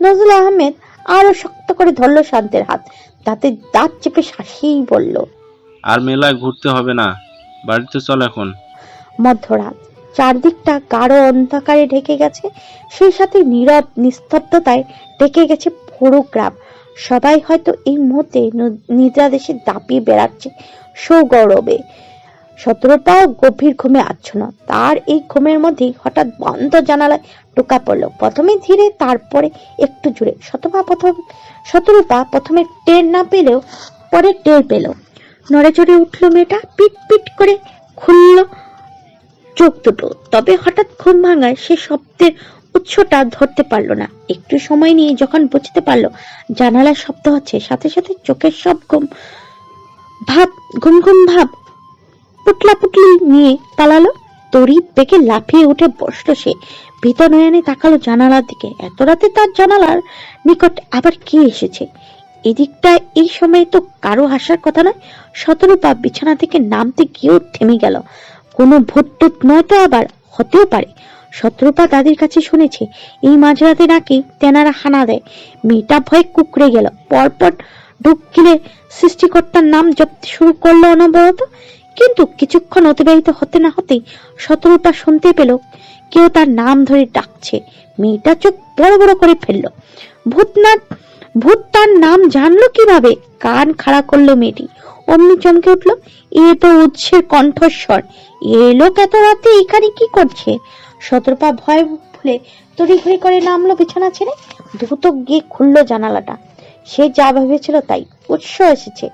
নজরুল আহমেদ আরো শক্ত করে ধরল শান্তের হাত, দাঁতে দাঁত চেপে শাসিয়েই বলল, আর মেলায় ঘুরতে হবে না, বাড়িতে চল এখন। মধ্যরাত, চারদিকটা গাঢ় অন্ধকারে ঢেকে গেছে, সেই সাথে নীরব নিস্তব্ধতায় ঢেকে গেছে পুরো গ্রাম। সবাই হয়তো এই মুহূর্তে নিদ্রাদেশে দাপিয়ে বেড়াচ্ছে সৌগৌরবে। শতরূপাও গভীর ঘুমে আচ্ছন্ন। তার এই ঘুমের মধ্যেই হঠাৎ বন্ধ জানালায় টোকা পড়ল, প্রথমে ধীরে, তারপরে একটু জোরে। শতরূপা প্রথমে টের না পেলেও পরে টের পেল। নড়ে চড়ে উঠল মেয়েটা, পিট পিট করে খুলল চোখ দুটো। তবে হঠাৎ ঘুম ভাঙায় সে শব্দের উৎসটা ধরতে পারল না। একটু সময় নিয়ে যখন বুঝতে পারলো জানালার শব্দ হচ্ছে, সাথে সাথে চোখের সব ঘুম ভাব পুটলা পুটলি নিয়ে পালালো। তড়িৎ বেগে লাফিয়ে উঠে বসলো সে। ভীত নয়নে তাকালো জানালার দিকে। এত রাতে তার জানালার নিকট আবার কে এসেছে? এদিকটায় এই সময় তো কারো হাসার কথা নয়। শতরূপা বিছানা থেকে নামতে গিয়েও থেমে গেল। কোনো ভূত নয় তো, আবার হতেও পারে। শতরূপা দাদির কাছে শুনেছে এই মাঝরাতে নাকি তেনারা হানা দেয়। মেয়েটা ভয়ে কুকড়ে গেল। পরপর ঢুক গিলে সৃষ্টিকর্তার নাম জপতে শুরু করলো অনবরত। কিন্তু কিছুক্ষণ অতিবাহিত হতে না হতেই শতরূপা শুনতে পেল কেউ তার নাম ধরে ডাকছে। মেয়েটা চোখ বড় বড় করে ফেললো। ভূত তার নাম জানলো কিভাবে? কান খাড়া করলো মেয়েটি, অমনি চমকে উঠলো। এ তো উৎসের কণ্ঠস্বর। এ লোক এত রাতে এখানে কি করছে? শতরূপা ভয় ভুলে তড়িঘড়ি করে নামলো বিছানা ছেড়ে। দ্রুত গিয়ে খুললো জানালাটা। সে যা ভেবেছিল তাই, উৎস এসেছে।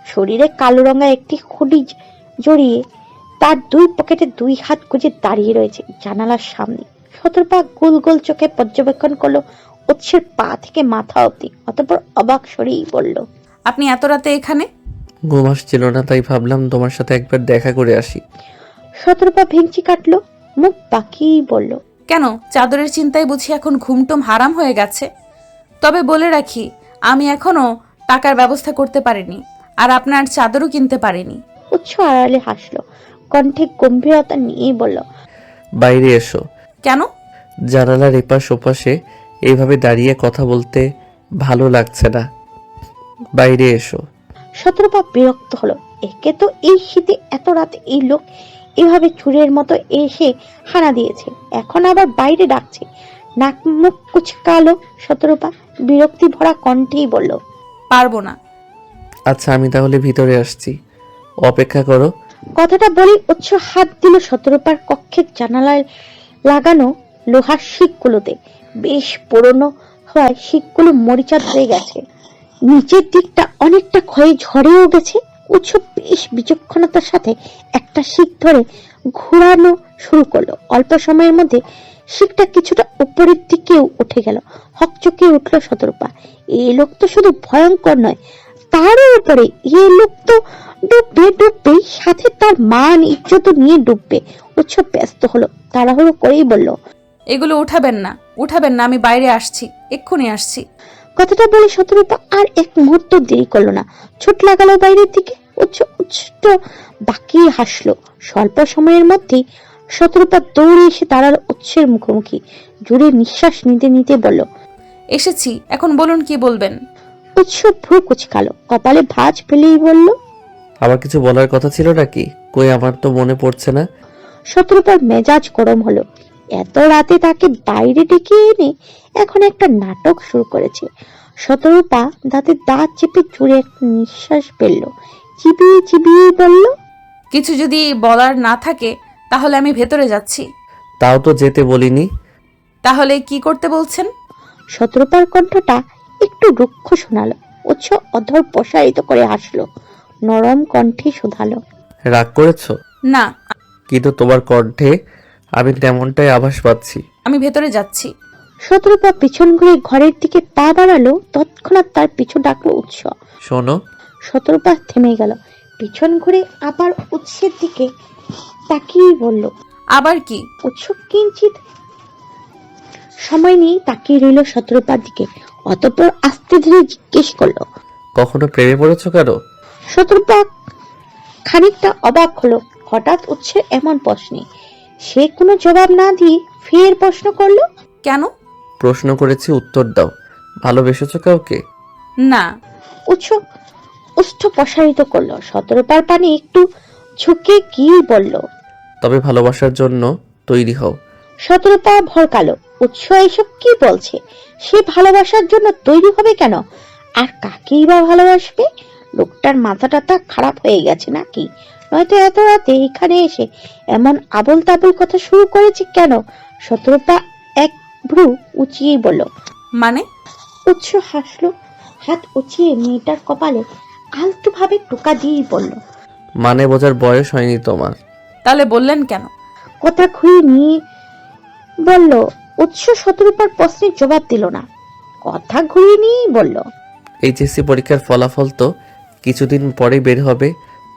শরীরে কালো রঙা একটি খুঁটি জড়িয়ে তার দুই পকেটে দুই হাত গুজে দাঁড়িয়ে রয়েছে জানালার সামনে। শতরূপা গোল গোল চোখে পর্যবেক্ষণ করলো উৎসের পা থেকে মাথা অবধি। অতঃপর অবাক সরেই বলল, আপনি এত রাতে এখানে? ঘুম আসছিল না, তাই ভাবলাম তোমার সাথে একবার দেখা করে আসি। শতরূপা ভেঙচি কাটলো, মুখ বাঁকিয়েই বলল, কেন, চাদরের চিন্তায় বুঝি এখন ঘুমটুম হারাম হয়ে গেছে? তবে বলে রাখি, আমি এখনো টাকার ব্যবস্থা করতে পারিনি, আর আপনার চাদরও কিনতে পারিনি। উৎস আড়ালে হাসলো, কণ্ঠে গম্ভীরতা নিয়েই বলল, বাইরে এসো। কেন? জানালার এপাশ ওপাশে এইভাবে দাঁড়িয়ে কথা বলতে ভালো লাগছে না, বাইরে এসো। শতরূপা বিরক্ত হলো। একে তো এই শীতে এত রাতে এই লোক এভাবে চুরের মতো এসে হানা দিয়েছে, এখন আবার বাইরে ডাকছে। নাক মুখ কুচকালো শতরূপা, বিরক্তি ভরা কণ্ঠেই বলল, পারবো না। আচ্ছা, আমি তাহলে ভিতরে আসছি, অপেক্ষা করো। কথাটা বলেই উৎস হাত দিল শতরূপার কক্ষের জানালায় লাগানো লোহার শিকগুলোতে। বেশ পুরনো হওয়ায় শিকগুলো মরিচা ধরে গেছে, নিচের দিকটা অনেকটা ক্ষয়ে ঝরেও গেছে। উৎস বেশ বিচক্ষণতার সাথে একটা শিক ধরে ঘোরানো শুরু করলো। অল্প সময়ের মধ্যে শিকটা কিছুটা উপরের দিকেও উঠে গেল। হকচকে উঠলো শতরূপা। এই লোক তো শুধু ভয়ঙ্কর নয়, তারও উপরে এই লোক তো ডুববে, সাথে তার মান ইজ্জত নিয়ে ডুববে। উৎস ব্যস্ত হলো, তাড়াহুড়ো করেই বলল, এগুলো উঠাবেন না, আমি বাইরে আসছি, এক্ষুনি আসছি। কথাটা বলে শতরূপা আর এক মুহূর্ত দেরি করলো না, ছুট লাগালো বাইরের দিকে। উচ্চ বাকিয়ে হাসলো। স্বল্প সময়ের মধ্যেই শতরূপা দৌড়ে এসে দাঁড়ালো উৎসের মুখোমুখি। জোরে নিঃশ্বাস নিতে নিতে বলল, এসেছি, এখন বলুন কি বলবেন। উৎস ভ্রু কুচকালো, কপালে ভাঁজ ফেলেই বলল, আমার কিছু বলার কথা ছিল নাকি? কই, আমার তো মনে পড়ছে না। শতরূপার মেজাজ গরম হলো। এত রাতে তাকে বাইরে ডেকে এনে এখন একটা নাটক শুরু করেছে। শতরূপা দাঁতে দাঁত চেপে জুড়ে একটা নিঃশ্বাস ফেললো, চিবিয়ে চিবিয়ে বলল, কিছু যদি বলার না থাকে তাহলে আমি ভেতরে যাচ্ছি। তাও তো যেতে বলিনি। তাহলে কি করতে বলছেন? শতরূপার কণ্ঠটা একটু রুক্ষ শোনালো। উৎস অধর প্রসারিত করে হাসলো, নরম কণ্ঠে শোধালো, রাগ করেছো? না, কিন্তু তোমার কণ্ঠে আমি তেমনটাই আভাস পাচ্ছি। আমি ভেতরে যাচ্ছি। শতরূপা পিছন ঘুরে ঘরের দিকে পা বাড়ালো। তৎক্ষণাৎ তার পিছু ডাকলো উৎস। শোনো। শতরূপা থেমে গেল, পিছন ঘুরে আবার উৎসের দিকে তাকিয়ে বলল, আবার কি? উৎস কিঞ্চিত সময় নিয়ে তাকিয়ে রইল শতরূপার দিকে, অতঃপর আস্তে ধীরে জিজ্ঞেস করলো, কখনো প্রেমে পড়েছো কারো? শতরূপা খানিকটা অবাক হলো হঠাৎ উৎসের এমন প্রশ্নে। সে কোনো জবাব না দিয়ে ফের প্রশ্ন করলো, কেন? প্রশ্ন করেছি, উত্তর দাও। ভালোবেসেছো কাউকে? না। উৎস উষ্ঠ প্রসারিত করলো। শতরূপার পানে একটু ঝুঁকে গিয়ে বলল, তবে ভালোবাসার জন্য তৈরি হও। শতরূপা ভরকালো। উৎস এইসব কি বলছে? সে ভালোবাসার জন্য তৈরি হবে কেন? আর কাকেই বা ভালোবাসবে? লোকটার মাথাটা তা খারাপ হয়ে গেছে নাকি? নয়তো এত রাতে এখানে এসে এমন আবল তাবল কথা শুরু করেছে কেন? শতরূপা এক ভ্রু উঁচিয়ে বলল। মানে? উৎস হাসলো, হাত উঁচিয়ে মেয়েটার কপালে আলতু ভাবে টোকা দিয়েই বলল, মানে বোঝার বয়স হয়নি তোমার। তাহলে বললেন কেন? কথা ঘুরিয়ে নিয়ে বলল। উৎস শতরূপার প্রশ্নের জবাব দিল না, কথা ঘুরিয়ে নিয়েই বলল, এইচএসসি পরীক্ষার ফলাফল তো কিছুদিন পরে বের হবে,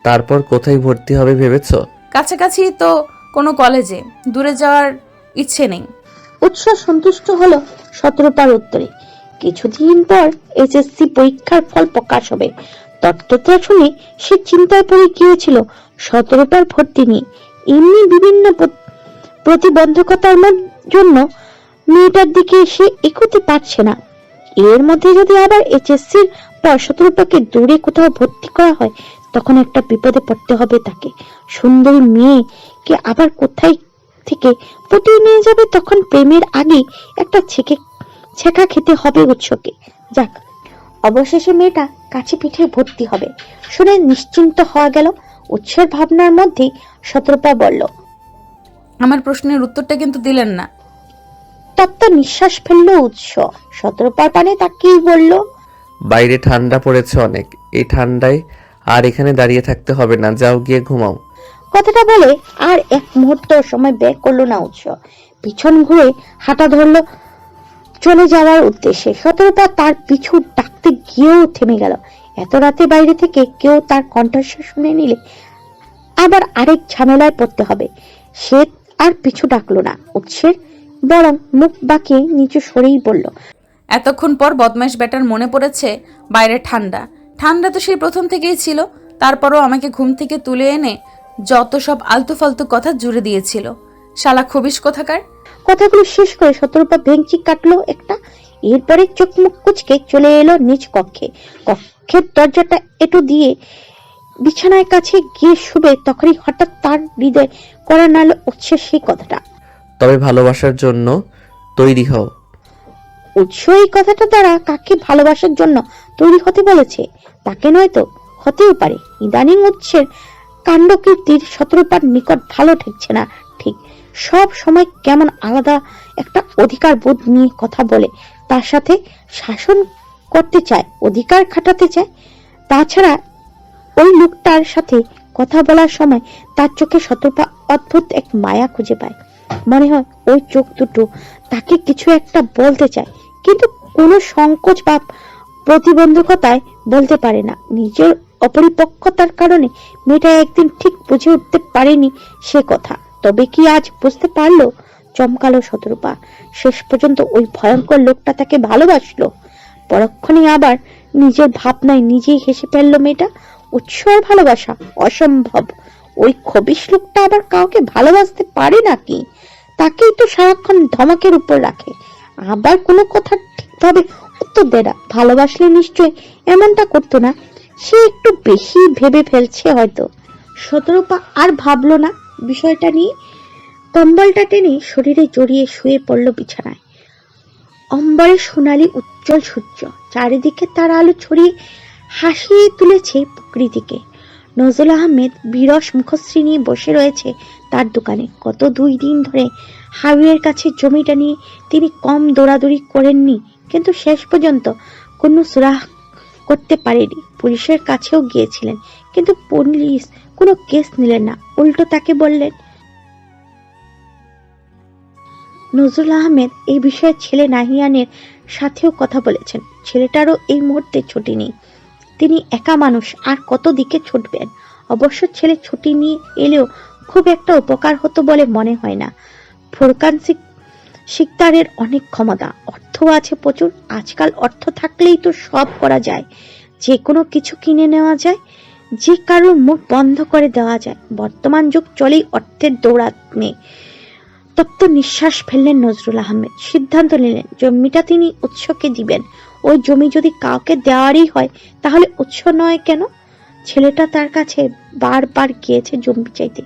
তারপর কোথায় ভর্তি হবে ভেবেছো? কাছাকাছি তো কোনো কলেজে, দূরে যাওয়ার ইচ্ছে নেই। উৎস সন্তুষ্ট হলো শতরূপার উত্তরে। কিছুদিন পর এইচএসসি পরীক্ষার ফল প্রকাশ হবে। তত্ত্বটা শুনে সে চিন্তায় পড়ে গিয়েছিল শতরূপার ভর্তি নিয়ে। এমনি বিভিন্ন প্রতিবন্ধকতার জন্য মেয়েটার দিকে সে এগোতে পারছে না। এর মধ্যে যদি আবার এইচএসসির পর শতরূপাকে দূরে কোথাও ভর্তি করা হয়, তখন একটা বিপদে পড়তে হবে তাকে। সুন্দরী মেয়েকে আবার কোথায় থেকে পটিয়ে নিয়ে যাবে, তখন প্রেমের আগে একটা ছেঁকা খেতে হবে উৎসকে। যাক, অবশেষে মেয়েটা কাছে পিঠে ভর্তি হবে শুনে নিশ্চিন্ত হওয়া গেল। উৎসের ভাবনার মধ্যে শতরূপা বলল, আমার প্রশ্নের উত্তরটা কিন্তু দিলেন না। তপ্ত নিঃশ্বাস ফেললো উৎস। শতরূপার পানে তাকিয়ে বলল, বাইরে ঠান্ডা পড়েছে অনেক, এই ঠান্ডায় আর এখানে দাঁড়িয়ে থাকতে হবে না, যাও গিয়ে ঘুমাও। কথাটা বলে আর এক মুহূর্ত সময় ব্যয় করলো না উৎস। পিছন ঘুরে হাঁটা ধরলো চলে যাওয়ার উদ্দেশ্যে। শতরূপা তার পিছু ডাকতে গিয়েও থেমে গেল। এত রাতে বাইরে থেকে কেউ তার কণ্ঠস্বর শুনে নিলে আবার আরেক ঝামেলায় পড়তে হবে। সে আর পিছু ডাকলো না উৎসের, বরং মুখ বাঁকিয়ে নিচু সরেই বলল, এতক্ষণ পর বদমাইশ ব্যাটার মনে পড়েছে বাইরে ঠান্ডা। ঠান্ডা তো সেই প্রথম থেকেই ছিল, তারপরও আমাকে ঘুম থেকে তুলে এনে যত সব আলতু ফালতু কথা জুড়ে দিয়েছিল। শালা খবিশ কোথাকার। কথাগুলো শেষ করে শতরূপা ভেঙচি কাটলো একটা। এরপরে চোখ মুখ কুচকে চলে এলো নিজ কক্ষে। কক্ষের দরজাটা এঁটো দিয়ে বিছানার কাছে গিয়ে শুবে, তখনই হঠাৎ তার হৃদয় করা নাড়ল উৎসের সেই কথাটা। তবে ভালোবাসার জন্য তৈরি হও। উৎস এই কথাটা দ্বারা কাকে ভালোবাসার জন্য তৈরি হতে বলেছে? তাকে নয়তো? হতেও পারে। ইদানিং উৎসের কাণ্ডকীর্তির শতরূপার নিকট ভালো ঠেকছে না। ঠিক সব সময় কেমন আলাদা একটা অধিকার বোধ নিয়ে কথা বলে, তার সাথে শাসন করতে চায়, অধিকার খাটাতে চায়। তাছাড়া ওই লোকটার সাথে কথা বলার সময় তার চোখে শতরূপা অদ্ভুত এক মায়া খুঁজে পায়। মনে হয় ওই চোখ দুটো তাকে কিছু একটা বলতে চায়, কিন্তু কোনো সংকোচ বা প্রতিবন্ধকতায় বলতে পারে না। নিজের অপরিপক্কতার কারণে মেয়েটা একদিন ঠিক বুঝে উঠতে পারেনি সে কথা। তবে কি আজ বুঝতে পারলো? চমকালো শতরূপা। শেষ পর্যন্ত ওই ভয়ঙ্কর লোকটা তাকে ভালোবাসলো। পরক্ষণে আবার নিজের ভাবনায় নিজেই হেসে ফেললো মেয়েটা। উৎসর ভালোবাসা অসম্ভব। ওই খবিশ লোকটা আবার কাউকে ভালোবাসতে পারে নাকি? তাকেই তো সারাক্ষণ ধমকের উপর রাখে, আবার কোনো কথা ঠিকভাবে উত্তর দেয় না। ভালোবাসলে নিশ্চয় এমনটা করতো না। সে একটু বেশি ভেবে ফেলছে হয়তো। শতরূপা আর ভাবলো না বিষয়টা নিয়ে। কম্বলটা টেনে শরীরে জড়িয়ে শুয়ে পড়ল বিছানায়। অম্বরে সোনালি উজ্জ্বল সূর্য, চারিদিকে তার আলো ছড়িয়ে হাসিয়ে তুলেছে প্রকৃতিকে। নজরুল আহমেদ বিরস মুখশ্রী নিয়ে বসে রয়েছে তার দোকানে। গত 2 দিন ধরে হাইওয়ের কাছে জমিটা নিয়ে তিনি কম দৌড়াদৌড়ি করেননি, কিন্তু শেষ পর্যন্ত কোনো সুরাহ করতে পারেনি। পুলিশের কাছেও গিয়েছিলেন, কিন্তু পুলিশ কোনো কেস নিলেন না। উল্টো তাকে বললেন। নজরুল আহমেদ এই বিষয়ে ছেলে নাহিয়ানের সাথেও কথা বলেছেন। ছেলেটারও এই মুহূর্তে ছুটি নেই। তিনি একা মানুষ, আর কত দিকে ছুটবেন। অবশ্য ছেলে ছুটি নিয়ে এলেও খুব একটা উপকার হতো বলে মনে হয় না। ফুরকান শিকদারের অনেক ক্ষমতা, অর্থ আছে প্রচুর। আজকাল অর্থ থাকলেই তো সব করা যায়, যে কোনো কিছু কিনে নেওয়া যায়, যে কারোর মুখ বন্ধ করে দেওয়া যায়। বর্তমান যুগ চলেই অর্থের দৌড়ানে। তপ্ত নিঃশ্বাস ফেললেন নজরুল আহমেদ। সিদ্ধান্ত নিলেন জমিটা তিনি উৎসকে দিবেন। ওই জমি যদি কাউকে দেওয়ারই হয় তাহলে উৎস নয় কেন? ছেলেটা তার কাছে বারবার গিয়েছে জমি চাইতে।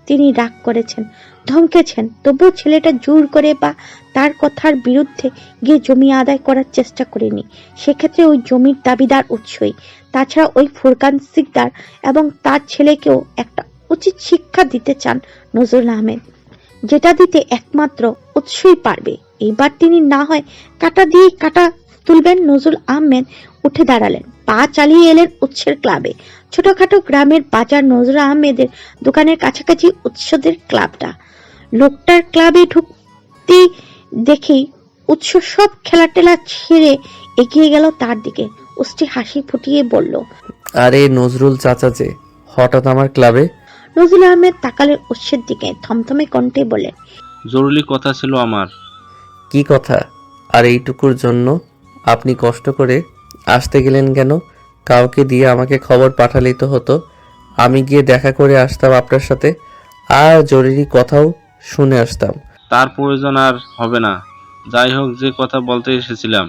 তিনি রাগ করেছেন, ধমকেছেন, তবুও ছেলেটা জোর করে বা তার কথার বিরুদ্ধে গিয়ে জমি আদায় করার চেষ্টা করেনি। সেক্ষেত্রে ওই জমির দাবিদার উৎসই। তাছাড়া ওই ফুরকান সিকদার এবং তার ছেলেকেও একটা উচিত শিক্ষা দিতে চান নজরুল আহমেদ, যেটা দিতে একমাত্র উৎসই পারবে। এইবার তিনি না হয় কাটা দিয়ে কাটা তুলবেন। নজরুল আহমেদ উঠে দাঁড়ালেন, পা চালিয়ে এলেন উৎসের ক্লাবে। ছোটখাটো গ্রামের বাজার নজরুল আহমেদের দোকানের কাছাকাছি উৎসদের ক্লাবটা। লোকটার ক্লাবে ঢুকতেই দেখেই উৎস সব খেলা টেলা ছেড়ে এগিয়ে গেল তার দিকে। উষ্টি হাসি ফুটিয়ে বলল, আরে নজরুল চাচা যে হঠাৎ আমার ক্লাবে? নজরুল আহমেদ তাকালেন উৎসের দিকে, থমথমে কণ্ঠে বললেন, জরুরি কথা ছিল আমার। কি কথা? আর এইটুকুর জন্য আপনি কষ্ট করে আসতে গেলেন কেন? কাউকে দিয়ে আমাকে খবর পাঠালেই তো হতো, আমি গিয়ে দেখা করে আসতাম আপনার সাথে, আর জরুরি কথাও শুনে আসতাম। তার প্রয়োজন আর হবে না। যাই হোক, যে কথা বলতে এসেছিলাম।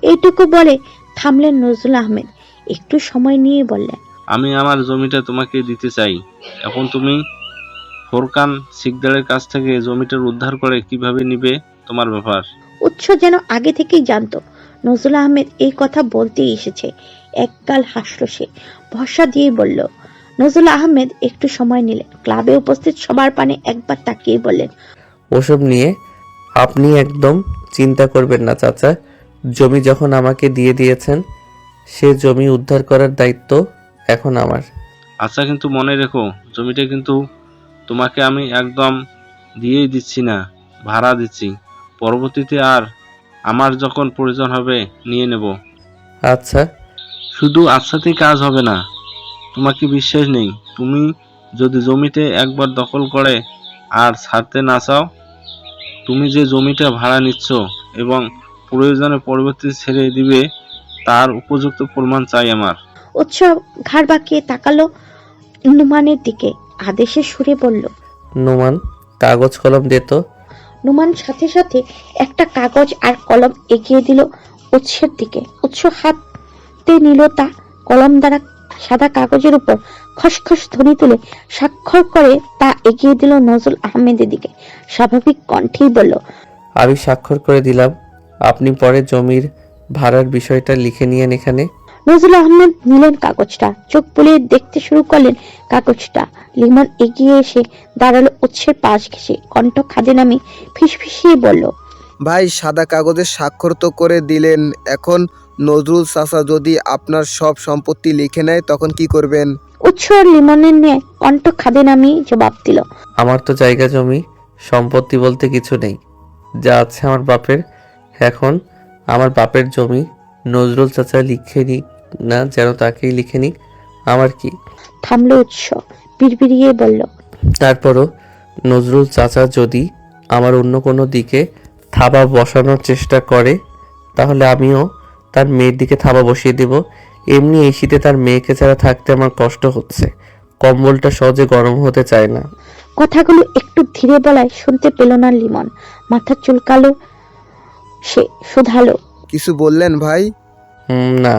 এইটুকু বলে থামলেন নজরুল আহমেদ। একটু সময় নিয়ে বললেন, আমি আমার জমিটা তোমাকে দিতে চাই। এখন তুমি ফোরকান সিকদারের কাছ থেকে জমিটার উদ্ধার করে কিভাবে নিবে তোমার ব্যাপার। উৎস যেন আগে থেকেই জানতো নজরুল আহমেদ এই কথা বলতেই এসেছে। একগাল হাসল সে, ভরসা দিয়ে বলল। নজরুল আহমেদ একটু সময় নিলেন, ক্লাবে উপস্থিত সবার পানে একবার তাকিয়ে বললেন, ওসব নিয়ে আপনি একদম চিন্তা করবেন না চাচা। জমি যখন আমাকে দিয়ে দিয়েছেন, সে জমি উদ্ধার করার দায়িত্ব এখন আমার। আচ্ছা, কিন্তু মনে রেখো, জমিটা কিন্তু তোমাকে আমি একদম দিয়েই দিচ্ছি না, ভাড়া দিচ্ছি। পরবর্তীতে আর আমার যখন প্রয়োজন হবে নিয়ে নেব। আচ্ছা। শুধু আচ্ছাতেই কাজ হবে না। তোমাকে বিশ্বাস নেই? তুমি যদি জমিতে একবার দখল করে আর ছাড়তে না চাও, তুমি যে জমিটা ভাড়া নিচ্ছ এবং প্রয়োজনে পরবর্তীতে ছেড়ে দিবে, তার উপযুক্ত প্রমাণ চাই আমার। উৎস ঘাড় বাঁকিয়ে তাকালো নুমানের দিকে, আদেশের সুরে বলল, নোমান, কাগজ কলম দে তো। নুমান সাথে সাথে একটা কাগজ আর কলম এগিয়ে দিল উৎসের দিকে। উৎস হাতে নিল তা। কলম দ্বারা সাদা কাগজের উপর খসখস ধ্বনি তুলে স্বাক্ষর করে তা এগিয়ে দিল নজরুল আহমেদের দিকে। স্বাভাবিক কণ্ঠেই বলল, আমি স্বাক্ষর করে দিলাম, আপনি পরে জমির ভাড়ার বিষয়টা লিখে নিয়েন এখানে। নজরুল আহমেদ নিলেন কাগজটা, চোখ বুলিয়ে দেখতে শুরু করলেন কাগজটা। লিমন এগিয়ে এসে দাঁড়ালো উৎসের পাশ ঘেঁষে, কণ্ঠ খাদে নামি ফিসফিসিয়ে বলল, ভাই, সাদা কাগজে স্বাক্ষর তো করে দিলেন, এখন নজরুল চাচা যদি আপনার সব সম্পত্তি লিখে নেয় তখন কি করবেন? উৎস আর লিমনের নিয়ে কণ্ঠ খাদে নামিয়ে জবাব দিল, আমার তো জায়গা জমি সম্পত্তি বলতে কিছু নেই, যা আছে আমার বাপের। এখন আমার বাপের জমি নজরুল চাচা লিখে নিক না, যেন তাকেই লিখে নিক, আমার কি? থামলো উৎস, বিড়বিড়িয়ে বলল, তারপরও নজরুল চাচা যদি আমার অন্য কোনো দিকে থাবা বসানোর চেষ্টা করে, তাহলে আমিও তার মেয়ের দিকে থাবা বসিয়ে দেব। এমনি এই শীতে তার মেয়েকে ছাড়া থাকতে আমার কষ্ট হচ্ছে, কম্বলটা সহজে গরম হতে চায় না। কথাগুলো একটু ধীরে বলায় শুনতে পেল না লিমন। মাথা চুলকালো সে, শুধালো, কিছু বললেন ভাই? না।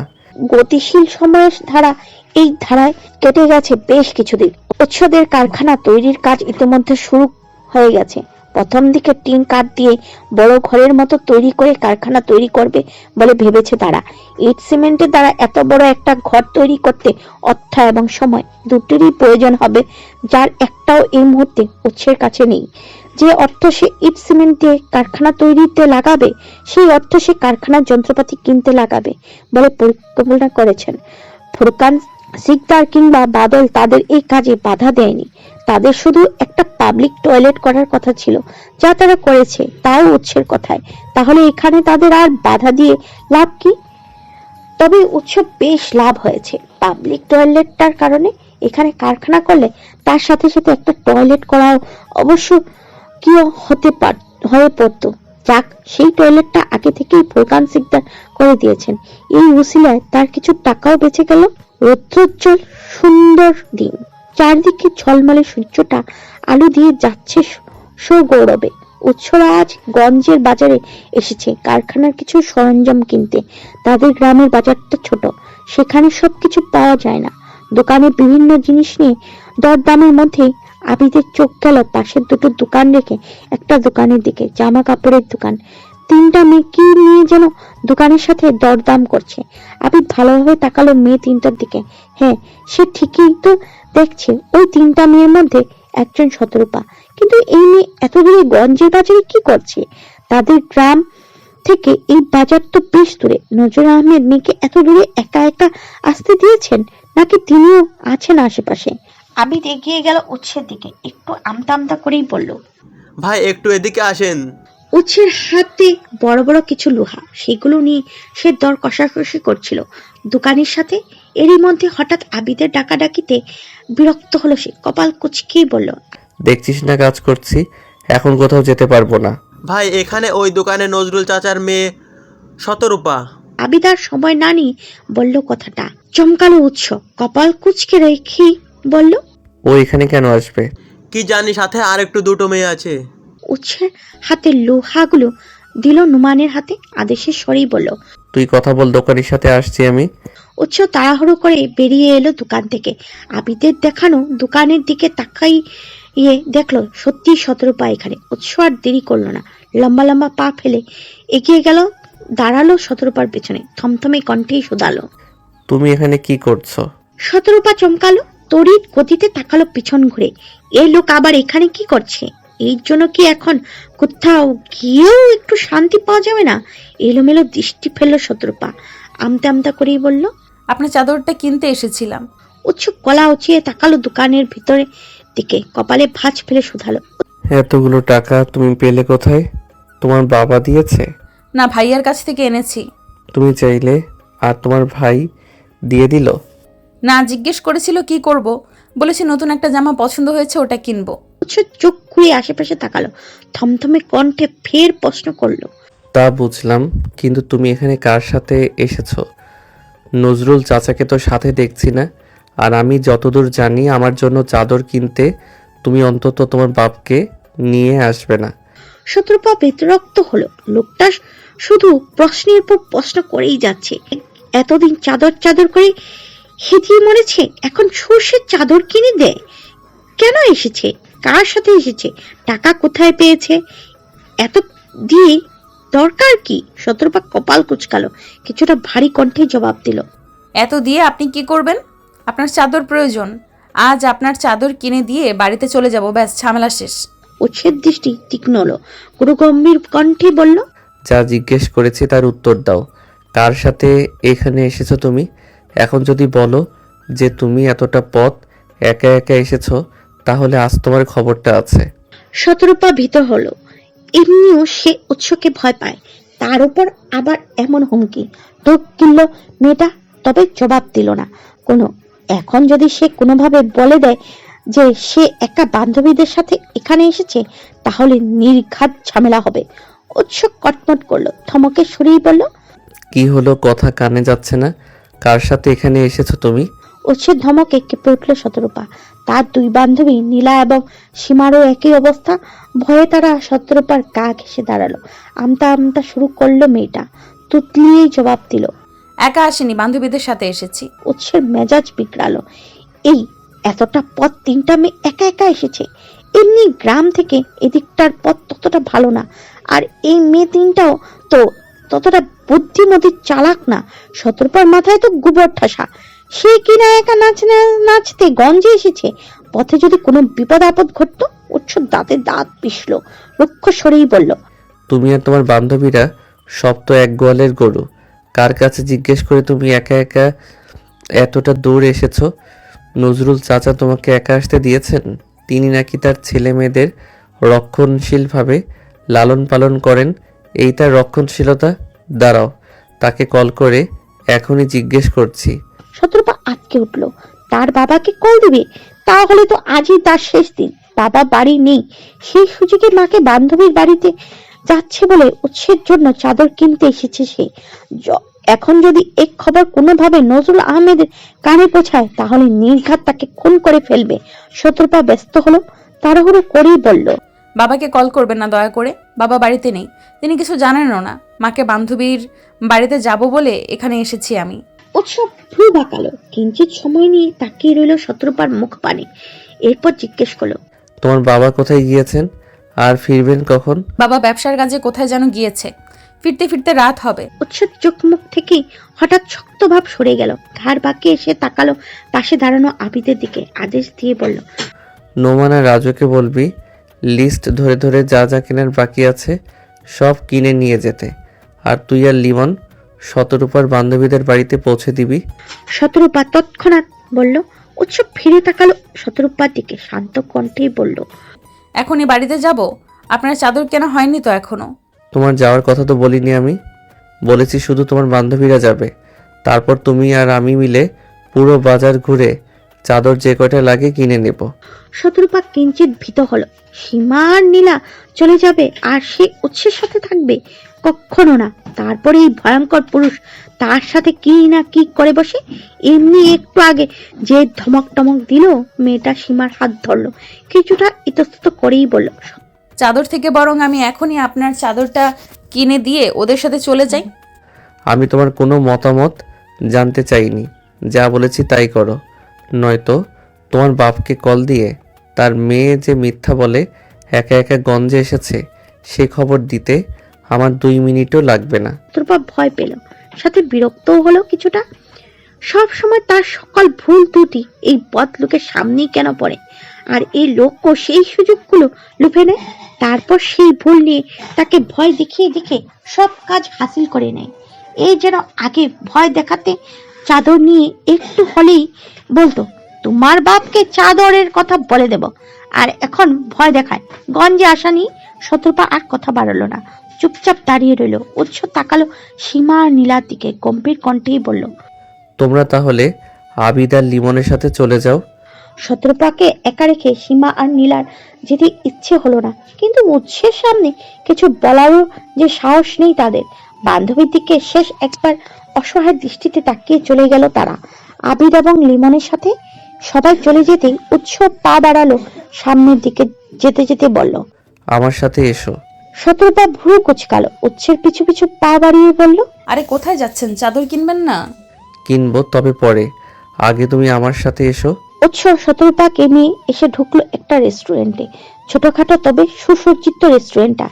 গতিশীল সময়ের ধারা এই ধারায় কেটে গেছে বেশ কিছুদিন। উৎসদের কারখানা তৈরির কাজ ইতিমধ্যে শুরু হয়ে গেছে। প্রথম দিকে টিন কাঠ দিয়ে বড় ঘরের মতো তৈরি করে কারখানা তৈরি করবে বলে ভেবেছে তারা। ইট সিমেন্টের দ্বারা এত বড় একটা ঘর তৈরি করতে অর্থ এবং সময় দুটিরই প্রয়োজন হবে, যার একটাও এই মুহূর্তে উৎসের কাছে নেই। যে অর্থ সে ইট সিমেন্ট দিয়ে কারখানা তৈরিতে লাগাবে, সেই অর্থ সে কারখানার যন্ত্রপাতি কিনতে লাগাবে বলে পরিকল্পনা করেছেন। ফুরকান সিকদার কিংবা বাদল তাদের এই কাজে বাধা দেয়নি। তাদের শুধু একটা পাবলিক টয়লেট করার কথা ছিল, যা তারা করেছে, তাও উৎসের কথায়। তাহলে এখানে তাদের আর বাধা দিয়ে লাভ কি? তবে উৎসব বেশ লাভ হয়েছে পাবলিক টয়লেটটার কারণে। এখানে কারখানা করলে তার সাথে সাথে একটা টয়লেট করাও অবশ্য কি হয়ে পড়তো। যাক, সেই টয়লেটটা আগে থেকেই ফুরকান সিকদার করে দিয়েছেন। এই উসিলায় তার কিছু টাকাও বেঁচে গেল। রৌদ্রোজ্জ্বল সুন্দর দিন, চারদিকে ঝলমলে সূর্যটা আলো দিয়ে যাচ্ছে সগৌরবে। উৎসরা আজ গঞ্জের বাজারে এসেছে কারখানার কিছু সরঞ্জাম কিনতে। তাদের গ্রামের বাজারটা ছোট, সেখানে সবকিছু পাওয়া যায় না। দোকানে বিভিন্ন জিনিস নিয়ে দরদামের মধ্যে আবিদের চোখ গেল পাশের দুটো দোকান রেখে একটা দোকানের দিকে, জামা কাপড়ের দোকান। তিনটা মেয়ে কি নিয়ে যেন দোকানের সাথে দরদাম করছে। আবিদ ভালোভাবে তাকালো মেয়ে তিনটার দিকে। হ্যাঁ, সে ঠিকই তো দেখছে, ওই তিনটা মেয়ের মধ্যে একজন শতরূপা। কিন্তু এই মেয়ে এত দূরে গঞ্জের বাজারে কি করছে? তাদের গ্রাম থেকে এই বাজার তো বেশ দূরে। নজর আহমেদ মেয়েকে এত দূরে একা একা আসতে দিয়েছেন, নাকি তিনিও আছেন আশেপাশে? আবিদ এগিয়ে গেল উৎসের দিকে, একটু আমতা আমতা করেই বলল, ভাই একটু এদিকে আসেন। উৎসের হাতে বড় বড় কিছু লোহা, সেগুলো নিয়ে সে দর কষাকষি করছিল দোকানের সাথে। এরই মধ্যে হঠাৎ আবিদের ডাকাডাকিতে বিরক্ত হলো সে, কপাল কুঁচকিয়ে বলল, দেখছিস না কাজ করছি, এখন কোথাও যেতে পারবো না। ভাই এখানে ওই দোকানে নজরুল চাচার মেয়ে শতরূপা। আবিদ আর সময় না নিয়ে বলল কথাটা। চমকালো উৎস, কপাল কুঁচকে রেখে বলল, ও এখানে কেন আসবে? কি জানি সাথে আর একটু দুটো মেয়ে আছে। উৎসের হাতে লোহাগুলো দিল নুমানের হাতে, আদেশে সরেই বলল, তুই কথা বল, দোকানের সাথে আসছি আমি। উৎস তাড়াহুড়ো করে বেরিয়ে এলো দোকান থেকে। আবিদের দেখানো দোকানের দিকে তাকাই দেখলো সত্যি শতরূপা এখানে। উৎস আর দেরি করলো না, লম্বা লম্বা পা ফেলে এগিয়ে গেল, দাঁড়ালো শতরূপার পেছনে, থমথমে কণ্ঠেই শোধালো, তুমি এখানে কি করছো? শতরূপা চমকালো, তড়িৎ গতিতে তাকালো পিছন ঘুরে। এই লোক আবার এখানে কি করছে? এই জন্য কি এখন কোথাও গিয়েও একটু শান্তি পাওয়া যাবে না? এলোমেলো দৃষ্টি ফেললো শতরূপা, আমতা আমতা করেই বলল, আপনার চাদরটা কিনতে এসেছিলাম। উৎসুক গলা উঁচিয়ে তাকালো দোকানের ভিতরে দিকে, কপালে ভাঁজ ফেলে শুধালো, এতগুলো টাকা তুমি পেলে কোথায়? তোমার বাবা দিয়েছে? না, ভাইয়ার কাছ থেকে এনেছি। তুমি চাইলে আর তোমার ভাই দিয়ে দিল? না, জিজ্ঞেস করেছিল কি করব, বলেছি নতুন একটা জামা পছন্দ হয়েছে, ওটা কিনবো। উৎসুক চোখ খুলে আশেপাশে তাকালো, থমথমে কণ্ঠে ফের প্রশ্ন করলো, তা বুঝলাম, কিন্তু তুমি এখানে কার সাথে এসেছো? নজরুল চাচাকে তো সাথে দেখছি না। আর আমি যতদূর জানি আমার জন্য চাদর কিনতে তুমি অন্তত তোমার বাপকে নিয়ে আসবে না। শত্রুপা বিরক্ত হলো, লোকটা শুধু প্রশ্নের পর প্রশ্ন করেই যাচ্ছে। এতদিন চাদর চাদর করে হেঁটিয়ে মরেছে, এখন সর্ষের চাদর কিনে দেয়? কেন এসেছে? কার সাথে এসেছে? টাকা কোথায় পেয়েছে? এত দিয়ে দরকার কি? শত্রুপা কপাল কুচকালো, কিছুটা ভারী কণ্ঠে জবাব দিল, এত দিয়ে আপনি কি করবেন? আপনার চাদর প্রয়োজন, আজ আপনার চাদর কিনে দিয়ে বাড়িতে চলে যাব, ব্যাস, ঝামেলা শেষ। উচ্ছেদ দৃষ্টি তীক্ষ্ণ হলো, গুরু গম্ভীর কণ্ঠে বলল, যা জিজ্ঞেস করেছি তার উত্তর দাও। কার সাথে এখানে এসেছো তুমি? এখন যদি বলো যে তুমি এতটা পথ একা একা এসেছো, তাহলে আজ তোমার খবরটা আছে। শতরূপা ভীত হলো, এমনিও সে উৎসকে ভয় পায়, তার উপর আবার এমন হুমকি। ঢোক গিলল মেয়েটা, তবে জবাব দিল না কোনো। এখন যদি সে কোনোভাবে বলে দেয় যে সে একা বান্ধবীদের সাথে এখানে এসেছে, তাহলে নির্ঘাত ঝামেলা হবে। উৎসক কটমট করলো, থমকে সরেই বলল, কি হলো, কথা কানে যাচ্ছে না? কার সাথে এখানে এসেছো তুমি? উৎসের ধমকে কেঁপে উঠল শতরূপা। তার দুই বান্ধবী নীলা এবং সীমারও একই অবস্থা। ভয়ে তারা শতরূপার গা ঘেঁষে দাঁড়ালো। আমতা আমতা শুরু করলো মেয়েটা, তুতলিয়েই জবাব দিল, একা আসেনি, বান্ধবীদের সাথে এসেছি। উৎসের মেজাজ বিগড়ালো। এই এতটা পথ তিনটা মেয়ে একা একা এসেছে? এমনি গ্রাম থেকে এদিকটার পথ ততটা ভালো না, আর এই মেয়ে তিনটাও তো ততটা বুদ্ধিমতী চালাক না। শতরূপার মাথায় তো গোবর ঠাসা, সে কিনা একা নাচতে গঞ্জে এসেছে। পথে যদি কোনো বিপদ আপদ ঘটতো? উৎস দাঁতে দাঁত পিষল, রুক্ষ স্বরেই বলল, তুমি আর তোমার বান্ধবীরা সব তো এক গোয়ালের গরু। কার কাছে জিজ্ঞেস করে তুমি একা একা এতটা দূর এসেছো? নজরুল চাচা তোমাকে একা আসতে দিয়েছেন? তিনি নাকি তার ছেলে মেয়েদের রক্ষণশীলভাবে লালন পালন করেন, এই তার রক্ষণশীলতা? দাঁড়াও, তাকে কল করে এখনই জিজ্ঞেস করছি। শতরূপা আটকে উঠল, তার বাবাকে কল দিবে? তাহলে তো আজই তার শেষ দিন। বাবা বাড়ি নেই, সেই সুযোগে মাকে বান্ধবীর বাড়িতে যাচ্ছে বলে উৎসের জন্য চাদর কিনতে এসেছে সে। এখন যদি এক খবর কোনোভাবে নজরুল আহমেদের কানে পৌঁছায়, তাহলে নির্ঘাত তাকে খুন করে ফেলবে। শতরূপা ব্যস্ত হলো, তাড়াহুড়ো করেই বলল, বাবাকে কল করবেন না দয়া করে। বাবা বাড়িতে নেই, তিনি কিছু জানেনও না। মাকে বান্ধবীর বাড়িতে যাব বলে এখানে এসেছি আমি। উৎসব ভ্রু বাঁকালো, কিঞ্চিত সময় নিয়ে তাকিয়ে রইল শত্রুপার মুখ পানে। এরপর জিজ্ঞেস করলো, তোমার বাবা কোথায় গিয়েছেন আর ফিরবেন কখন? বাবা ব্যবসার কাজে কোথায় যেন গিয়েছে, ফিরতে ফিরতে রাত হবে। উৎসব চোখ মুখ থেকে হঠাৎ শক্ত ভাব সরে গেল। ঘাড় বাঁকিয়ে এসে তাকালো পাশে দাঁড়ানো আবিদের দিকে, আদেশ দিয়ে বলল, নোমান আর রাজুকে বলবি লিস্ট ধরে ধরে যা যা কেনার বাকি আছে সব কিনে নিয়ে যেতে। আর তুই আর লিমন শতরূপার বান্ধবীদের বাড়িতে পৌঁছে দিবি। শতরূপা তৎক্ষণাৎ বলল। উৎসব ফিরে তাকালো শতরূপার দিকে, শান্ত কণ্ঠেই বলল, এখনই বাড়িতে যাব? আপনার চাদর কেনা হয়নি তো এখনো? তোমার যাওয়ার কথা তো বলিনি আমি, বলেছি শুধু তোমার বান্ধবীরা যাবে। তারপর তুমি আর আমি মিলে পুরো বাজার ঘুরে চাদর যে কয়টা লাগে কিনে নেব। শতরূপা কিঞ্চিত ভীত হলো। সীমা আর নীলা চলে যাবে আর সে উৎসের সাথে থাকবে? কখনো না। তারপরে এই ভয়ঙ্কর পুরুষ তার সাথে কি না কি করে বসে। এমনি একটু আগে যে ধমক টমক দিল, মেয়েটা সীমার হাত ধরলো, কিছুটা ইতস্তত করেই বলল, চাদর থেকে বরং আমি এখনই আপনার চাদরটা কিনে দিয়ে ওদের সাথে চলে যাই। আমি তোমার কোনো মতামত জানতে চাইনি, যা বলেছি তাই করো। নয়তো তোমার বাপকে কল দিয়ে তার মেয়ে যে মিথ্যা বলে একা একা গঞ্জে এসেছে সে খবর দিতে আমার 2 মিনিটও লাগবে না। শতরূপা ভয় পেল, সাথে বিরক্তও হলো কিছুটা। সব সময় তার সকল ভুল ত্রুটি এই বদ লোকের সামনেই কেন পড়ে? আর এই লোকও সেই সুযোগগুলো লুফে নেয়, তারপর সেই ভুল নিয়ে তাকে ভয় দেখিয়ে দেখে সব কাজ হাসিল করে নেয়। এই যেন আগে ভয় দেখাতে চাদর নিয়ে একটু হলেই বলতো, তোমার বাপকে চাদরের কথা বলে দেব, আর এখন ভয় দেখায় গঞ্জে আসা নিয়ে। শতরূপা আর কথা বাড়ালো না, চুপচাপ দাঁড়িয়ে রইল। উৎস তাকালো সীমা আর নীলার দিকে, গম্ভীর কণ্ঠেই বলল, তোমরা তাহলে আবিদ আর লিমনের সাথে চলে যাও। শতরূপাকে একা রেখে সীমা আর নীলার যেতে ইচ্ছে হলো না, কিন্তু উৎসের সামনে কিছু বলারও যে সাহস নেই তাদের। বান্ধবীর দিকে শেষ একবার অসহায় দৃষ্টিতে তাকিয়ে চলে গেল তারা। আবিদ এবং লিমনের সাথে সবাই চলে যেতেই উৎস পা বাড়ালো সামনের দিকে, যেতে যেতে বলল, আমার সাথে এসো। শতরূপা ভ্রু কুচকালো, উৎসের পিছু পিছু পা বাড়িয়ে বলল, আরে কোথায় যাচ্ছেন? চাদর কিনবেন না? কিনবো, তবে পরে। আগে তুমি আমার সাথে এসো। উৎস শতরূপাকে নিয়ে এসে ঢুকলো একটা রেস্টুরেন্টে, ছোটখাটো তবে সুসজ্জিত রেস্টুরেন্টটা।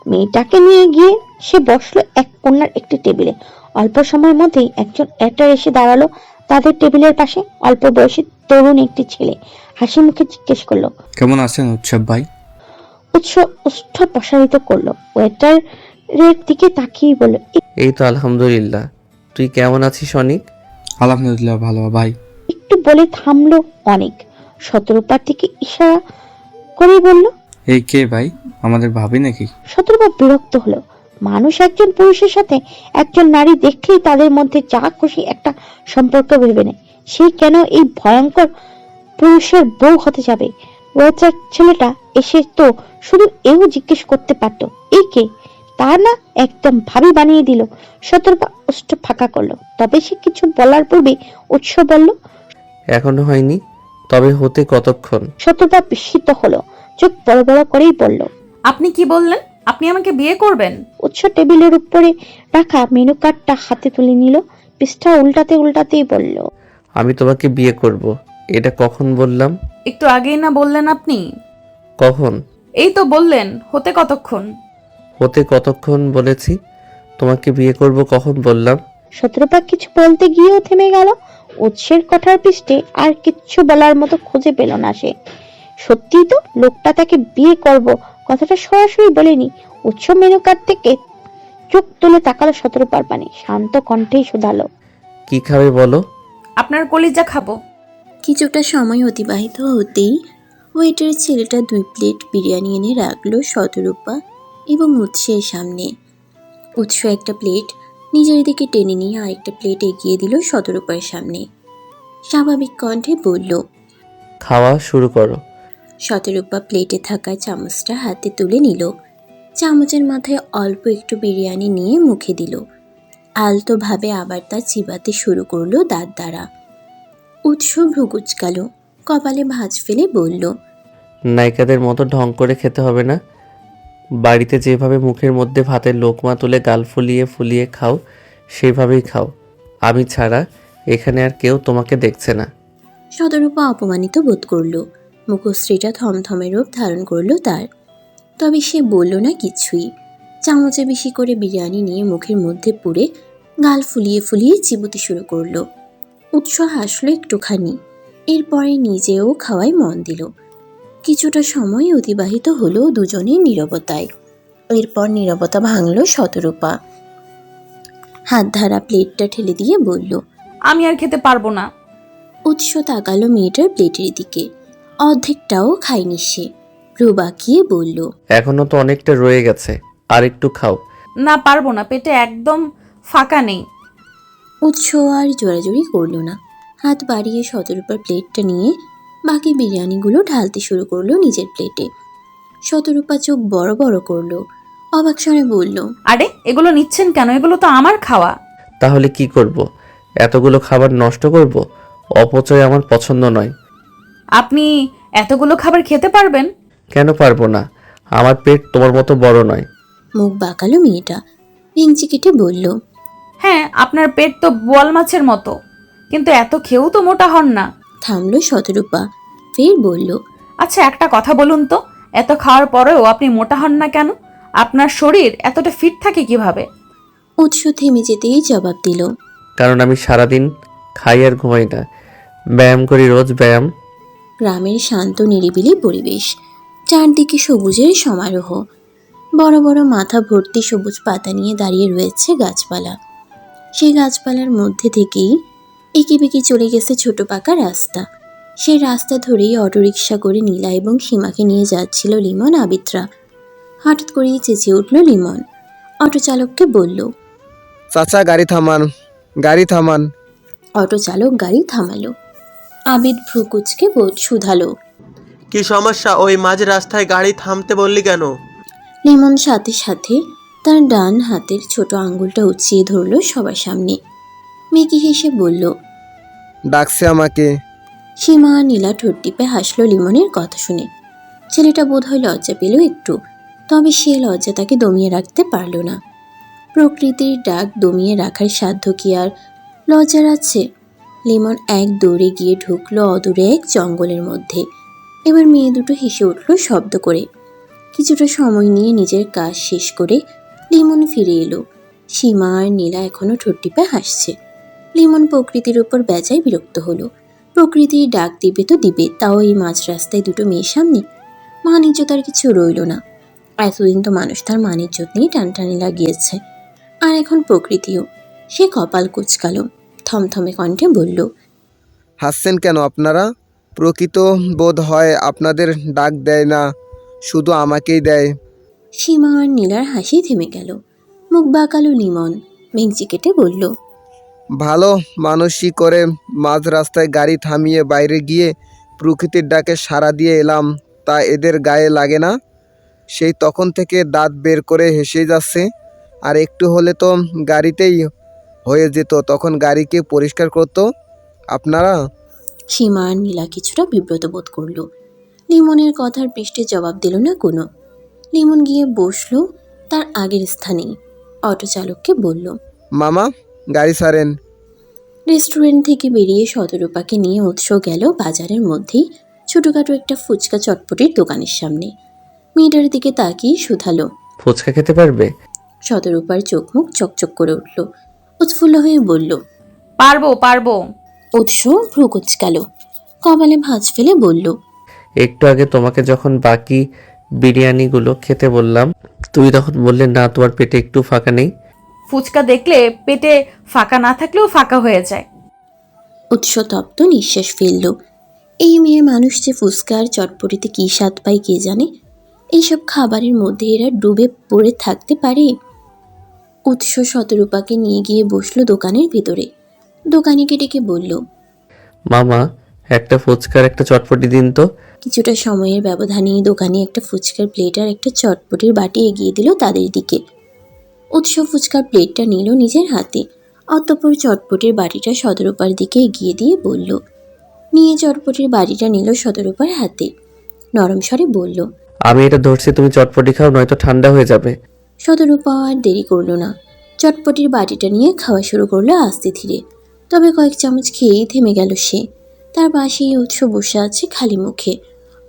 মেয়েটাকে নিয়ে গিয়ে সে বসলো এক কোণার একটি টেবিলে। অল্প সময়ের মধ্যেই একজন ওয়েটার এসে দাঁড়ালো তাদের টেবিলের পাশে। অল্প বয়সী তরুণ একটি ছেলে হাসি মুখে জিজ্ঞেস করলো, কেমন আছেন উৎসব ভাই? উৎস ওষ্ঠ প্রসারিত করলো, ওয়েটারের দিকে তাকিয়ে বলল, এই তো আলহামদুলিল্লাহ, তুই কেমন আছিস অনিক? আলহামদুলিল্লাহ ভালো ভাই। একটু বলে থামলো অনেক। শতরূপার দিকে ইশারা করে বলল, এই কে ভাই, আমাদের ভাবি নাকি? শতরূপা বিরক্ত হলো। মানুষ একজন পুরুষের সাথে একজন নারী দেখলেই তাদের মধ্যে যা খুশি একটা সম্পর্ক ভেবে নেয়, সেই কেন এই ভয়ঙ্কর পুরুষের বউ হতে যাবে? ওয়েটার ছেলেটা এসে তো শুধু এও জিজ্ঞেস করতে পারতো, এই কে? তা না, একদম ভাবি বানিয়ে দিল। শতরূপা ওষ্ঠ ফাঁকা করলো, তবে সে কিছু বলার পূর্বে উৎস বলল, এখনো হয়নি, তবে হতে কতক্ষণ? শতরূপা বিস্মিত হলো, চোখ বড় বড় করেই বলল, আপনি কি বললেন? আপনি আমাকে বিয়ে করবেন? উৎস টেবিলের উপরে রাখা মেনু কার্ডটা হাতে তুলে নিল, পৃষ্ঠা উল্টাতে উল্টাতেই বলল, আমি তোমাকে বিয়ে করব, এটা কখন বললাম? একটু আগেই না বললেন আপনি? কখন? এই তো বললেন, হতে কতক্ষণ? হতে কতক্ষণ বলেছি, তোমাকে বিয়ে করব কখন বললাম? শতরূপা কিছু বলতে গিয়েও থেমে গেল। উৎসের কথার পৃষ্ঠে আর কিচ্ছু বলার মতো খুঁজে পেল না সে। সত্যিই তো লোকটা তাকে বিয়ে করব কথাটা সরাসরি বলেনি। উৎস মেনু কার্ড থেকে চোখ তুলে তাকালো শতরূপার পানে, শান্ত কণ্ঠেই শুধালো, কি খাবে বলো? আপনার কলিজা খাবো। কিছুটা সময় অতিবাহিত হতেই ওয়েটার ছেলেটা 2 প্লেট বিরিয়ানি এনে রাখলো শতরূপা এবং উৎসের সামনে। উৎস একটা প্লেট নিজের দিকে টেনে নিয়ে আরেকটা প্লেট এগিয়ে দিল শতরূপার সামনে। স্বাভাবিক কণ্ঠে বলল, খাওয়া শুরু করো। শতরূপা প্লেটে থাকা চামচটা হাতে তুলে নিল, চামচের মাথায় অল্প একটু বিরিয়ানি নিয়ে মুখে দিল। আলতোভাবে আবার তা চিবাতে শুরু করলো দাঁত দ্বারা। উৎস ভ্রু কুঁচকালো, কপালে ভাঁজ ফেলে বলল, নায়িকাদের মতো ঢং করে খেতে হবে না, বাড়িতে যেভাবে মুখের মধ্যে ভাতের লোকমা তুলে গাল ফুলিয়ে ফুলিয়ে খাও সেভাবেই খাও। আমি ছাড়া এখানে আর কেউ তোমাকে দেখছে না। শতরূপা অপমানিত বোধ করল। মুখশ্রীটা থমথমে রূপ ধারণ করলো তার। তবে সে বলল না কিছুই। চামচে বেশি করে বিরিয়ানি নিয়ে মুখের মধ্যে পুরে গাল ফুলিয়ে ফুলিয়ে চিবোতে শুরু করলো। উৎস হাসলো একটুখানি। এরপরে নিজেও খাওয়ায় মন দিল। কিছুটা সময় অতিবাহিত হলো দুজনের নীরবতায়। এরপর নীরবতা ভাঙল শতরূপা। হাত ধরা প্লেটটা ঠেলে দিয়ে বলল, আমি আর খেতে পারবো না। উৎস তাকালো মেয়েটার প্লেটের দিকে। অর্ধেকটাও খায়নি সে। ভ্রু বাঁকিয়ে বলল, এখনো তো অনেকটা রয়ে গেছে, আর একটু খাও। না, পারবো না, পেটে একদম ফাঁকা নেই। উৎস আর জোরাজুরি করলো না। হাত বাড়িয়ে শতরূপার প্লেটটা নিয়ে বাকি বিরিয়ানিগুলো ঢালতে শুরু করলো নিজের প্লেটে। শতরূপা চোখ বড় বড় করলো। অবাক স্বরে বলল, আরে এগুলো নিচ্ছেন কেন? এগুলো তো আমার খাওয়া। তাহলে কি করব? এতগুলো খাবার নষ্ট করব? অপচয় আমার পছন্দ নয়। আপনি এতগুলো খাবার খেতে পারবেন? কেন পারবো না? আমার পেট তোমার মতো বড় নয়। মুখ বাঁকালো মেয়েটা। ভেঙচি কেটে বলল, হ্যাঁ, আপনার পেট তো বোয়াল মাছের মতো, কিন্তু এত খেয়েও তো মোটা হন না। থামলো শতরূপা। ফের বলল, আচ্ছা, একটা কথা বলুন তো, এত খাওয়ার পরেও আপনি মোটা হন না কেন? আপনার শরীর এতটা ফিট থাকে কিভাবে? উৎস থেমে যেতেই জবাব দিল, কারণ আমি সারাদিন খাই আর ঘুমাই না, ব্যায়াম করি রোজ ব্যায়াম। গ্রামের শান্ত নিরিবিলি পরিবেশ। চারদিকে সবুজের সমারোহ। বড় বড় মাথা ভর্তি সবুজ পাতা নিয়ে দাঁড়িয়ে রয়েছে গাছপালা। সেই গাছপালার মধ্যে থেকেই এঁকে বেঁকে চলে গেছে ছোট পাকা রাস্তা। সেই রাস্তা ধরেই অটোরিকশা করে নীলা এবং সীমাকে নিয়ে যাচ্ছিল লিমন আবিত্রা। হঠাৎ করেই চেঁচিয়ে উঠল লিমন। অটো চালককে বলল, চাচা গাড়ি থামান, গাড়ি থামান। অটো চালক গাড়ি থামালো। আবিদ ভ্রু কুঁচকে শুধালো, কি সমস্যা? ওই মাঝ রাস্তায় গাড়ি থামতে বললি কেন? লিমন সাথে সাথে তার ডান হাতের ছোট আঙ্গুলটা উঁচিয়ে ধরল সবার সামনে। মেকি হেসে বলল, ডাকছে আমাকে। সীমা আর নীলা ঠোঁট টিপে হাসলো লিমনের কথা শুনে। ছেলেটা বোধহয় লজ্জা পেল একটু, তবে সে লজ্জা তাকে দমিয়ে রাখতে পারল না। প্রকৃতির ডাক দমিয়ে রাখার সাধ্য কি আর লজ্জার আছে? লিমন এক দৌড়ে গিয়ে ঢুকলো অদূরে এক জঙ্গলের মধ্যে। এবার মেয়ে দুটো হেসে উঠল শব্দ করে। কিছুটা সময় নিয়ে নিজের কাজ শেষ করে লিমন ফিরে এলো। সীমা আর নীলা এখনো ঠোঁট টিপে হাসছে। লিমন প্রকৃতির উপর বেজায় বিরক্ত হলো। প্রকৃতির ডাক দিবে তো দিবে, তাও এই মাঝ রাস্তায় দুটো মেয়ের সামনে। মান ইজ্জত আর কিছু রইল না। এতদিন তো মানুষ তার মান ইজ্জত নিয়ে টানটানি লাগিয়েছে, আর এখন প্রকৃতিও। সে কপাল কুচকালো। থমথমে কণ্ঠে বলল, হাসছেন কেন আপনারা? প্রকৃত বোধ হয় আপনাদের ডাক দেয় না, শুধু আমাকেই দেয়। সীমা আর নীলার হাসি থেমে গেল। মুখ বাঁকালো লিমন। ভেঙচি কেটে বলল, ভালো মানুষই করে মাঝ রাস্তায় গাড়ি থামিয়ে বাইরে গিয়ে প্রকৃতির ডাকে সাড়া দিয়ে এলাম, তা এদের গায়ে লাগে না? সেই তখন থেকে দাঁত বের করে হেসে যাচ্ছে। আর একটু হলে তো গাড়িতেই হয়ে যেত, তখন গাড়িকে পরিষ্কার করতো আপনারা। সীমা আর নীলা কিছুটা বিব্রত বোধ করল। লিমনের কথার পৃষ্ঠে জবাব দিল না কোনো। লিমন গিয়ে বসলো তার আগের স্থানেই। অটো চালককে বলল, মামা গাড়ি ছাড়েন। রেস্টুরেন্ট থেকে বেরিয়ে শতরূপাকে নিয়ে উৎস গেল বাজারের মধ্যেই ছোটখাটো একটা ফুচকা চটপটির দোকানের সামনে। মেয়েটার দিকে তাকিয়ে শুধালো, ফুচকা খেতে পারবে? শতরূপার চোখ মুখ চকচক করে উঠল। উৎফুল্ল হয়ে বলল, পারবো পারবো। উৎস ভ্রু কুচকালো। কপালে ভাঁজ ফেলে বলল, একটু আগে তোমাকে যখন বাকি বিরিয়ানিগুলো খেতে বললাম, তুই তখন বললে না তোমার পেটে একটু ফাঁকা নেই। ফুচকা দেখলে পেটে ফাঁকা না থাকলেও ফাঁকা হয়ে যায়। উৎস তপ্ত নিঃশ্বাস ফেলল। এই মেয়ে মানুষ যে ফুচকা আর চটপটিতে কী স্বাদ পায় কে জানে। এইসব খাবারের মধ্যে এরা ডুবে পড়ে থাকতে পারে। উৎস শতরূপাকে নিয়ে গিয়ে বসলো দোকানের ভেতরে। দোকানিকে ডেকে বলল, মামা একটা ফুচকার একটা চটপটি দিন তো। কিছুটা সময়ের ব্যবধানেই দোকানি একটা ফুচকার প্লেট আর একটা চটপটির বাটি এগিয়ে দিল তাদের দিকে। উৎস ফুচকার প্লেটটা নিল নিজের হাতে। অতঃপর চটপটির বাটিটা শতরূপার দিকে এগিয়ে দিয়ে বলল, নিয়ে চটপটির বাটিটা নিল শতরূপার হাতে। নরম স্বরে বলল, আমি এটা ধরছি, তুমি চটপটি খাও, নয়তো ঠান্ডা হয়ে যাবে। শতরূপা আর দেরি করলো না, চটপটির বাটিটা নিয়ে খাওয়া শুরু করলো আস্তে ধীরে। তবে কয়েক চামচ খেয়েই থেমে গেল সে। তার পাশেই উৎস বসে আছে খালি মুখে,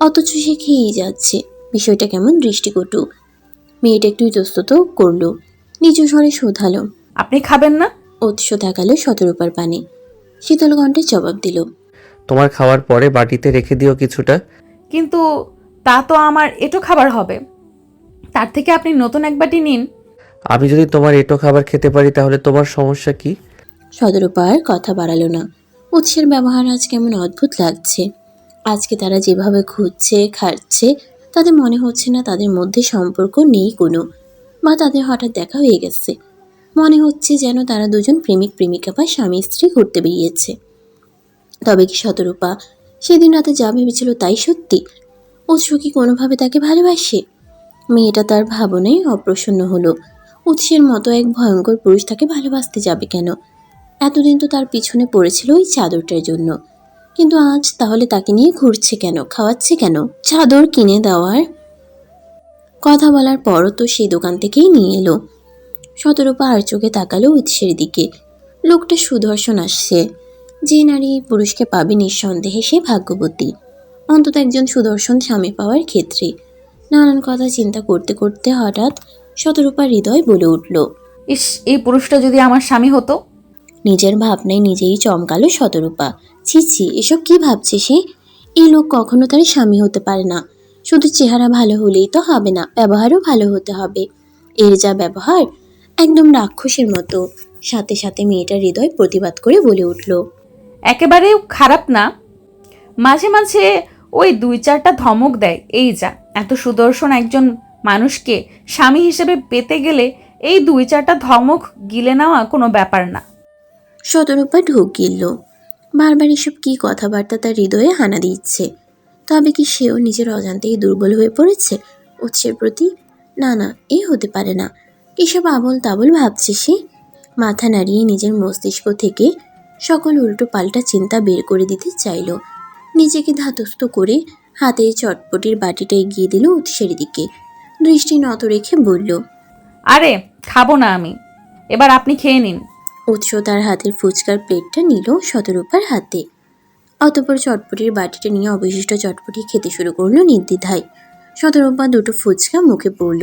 অথচ সে খেয়েই যাচ্ছে। বিষয়টা কেমন দৃষ্টিকটু। মেয়েটা একটু ইতস্তত করলো, নিচু স্বরে শোধালো। আপনি খাবেন না? উৎস তাকালো শতরূপার পানে, শীতল কণ্ঠে জবাব দিল। তোমার খাওয়ার পরে বাটিতে রেখে দিও কিছুটা। কিন্তু তা তো আমার এটো খাবার হবে। তার থেকে আপনি নতুন এক বাটি নিন। আমি যদি তোমার এটো খাবার খেতে পারি তাহলে তোমার সমস্যা কি? শতরূপা আর কথা বাড়ালো না। উৎসের ব্যবহার আজ কেমন অদ্ভুত লাগছে। আজকে তারা যেভাবে ঘুরছে খাচ্ছে, তাদের মনে হচ্ছে না তাদের মধ্যে সম্পর্ক নেই কোনো, বা তাদের হঠাৎ দেখা হয়ে গেছে। মনে হচ্ছে যেন তারা দুজন প্রেমিক প্রেমিকা বা স্বামী স্ত্রী ঘুরতে বেরিয়েছে। তবে কি শতরূপা সেদিন রাতে যা ভেবেছিল তাই সত্যি? উৎস কি কোনোভাবে তাকে ভালোবাসে? মেয়েটা তার ভাবনায় অপ্রসন্ন হলো। উৎসের মতো এক ভয়ঙ্কর পুরুষ তাকে ভালোবাসতে যাবে কেন? এতদিন তো তার পিছনে পড়েছিল ওই চাদরটার জন্য, কিন্তু আজ তাহলে তাকে নিয়ে ঘুরছে কেন, খাওয়াচ্ছে কেন? চাদর কিনে দেওয়ার কথা বলার পরও তো সেই দোকান থেকেই নিয়ে এলো। শতরূপা আর চোখে তাকালো উৎসের দিকে। লোকটা সুদর্শন আসছে। যে নারী এই পুরুষকে পাবে নিঃসন্দেহে সে ভাগ্যবতী, অন্তত একজন সুদর্শন স্বামী পাওয়ার ক্ষেত্রে। নানান কথা চিন্তা করতে করতে হঠাৎ শতরূপার হৃদয় বলে উঠল। ইস, এই পুরুষটা যদি আমার স্বামী হতো। নিজের ভাবনায় নিজেই চমকালো শতরূপা। ছি ছি, এসব কি ভাবছে সে? এই লোক কখনো তার স্বামী হতে পারে না। শুধু চেহারা ভালো হলেই তো হবে না, ব্যবহারও ভালো হতে হবে। এর যা ব্যবহার, একদম রাক্ষসের মতো। সাথে সাথে মেয়েটার হৃদয় প্রতিবাদ করে বলে উঠল। একেবারেও খারাপ না, মাঝে মাঝে ওই 2-4টা ধমক দেয়, এই যা। এত সুদর্শন একজন মানুষকে স্বামী হিসেবে পেতে গেলে এই 2-4টা ধমক গিলে নেওয়া কোনো ব্যাপার না। শতরূপা ঢোক গিলল। বারবার এসব কি কথাবার্তা তার হৃদয়ে হানা দিচ্ছে। তবে কি সেও নিজের অজান্তেই দুর্বল হয়ে পড়েছে উৎসের প্রতি? না না, এ হতে পারে না। কিসব আবল তাবল ভাবছে সে। মাথা নাড়িয়ে নিজের মস্তিষ্ক থেকে সকল উল্টো পাল্টা চিন্তা বের করে দিতে চাইল। নিজেকে ধাতস্থ করে হাতে চটপটির বাটিটা এগিয়ে দিল উৎসের দিকে। দৃষ্টি নত রেখে বলল। আরে খাবো না আমি, এবার আপনি খেয়ে নিন। উৎস তার হাতের ফুচকার প্লেটটা নিল শতরূপার হাতে। অতঃপর চটপটির বাটিটা নিয়ে অবশিষ্ট চটপটি খেতে শুরু করলো নির্দ্বিধায়। শতরূপা দুটো ফুচকা মুখে পড়ল।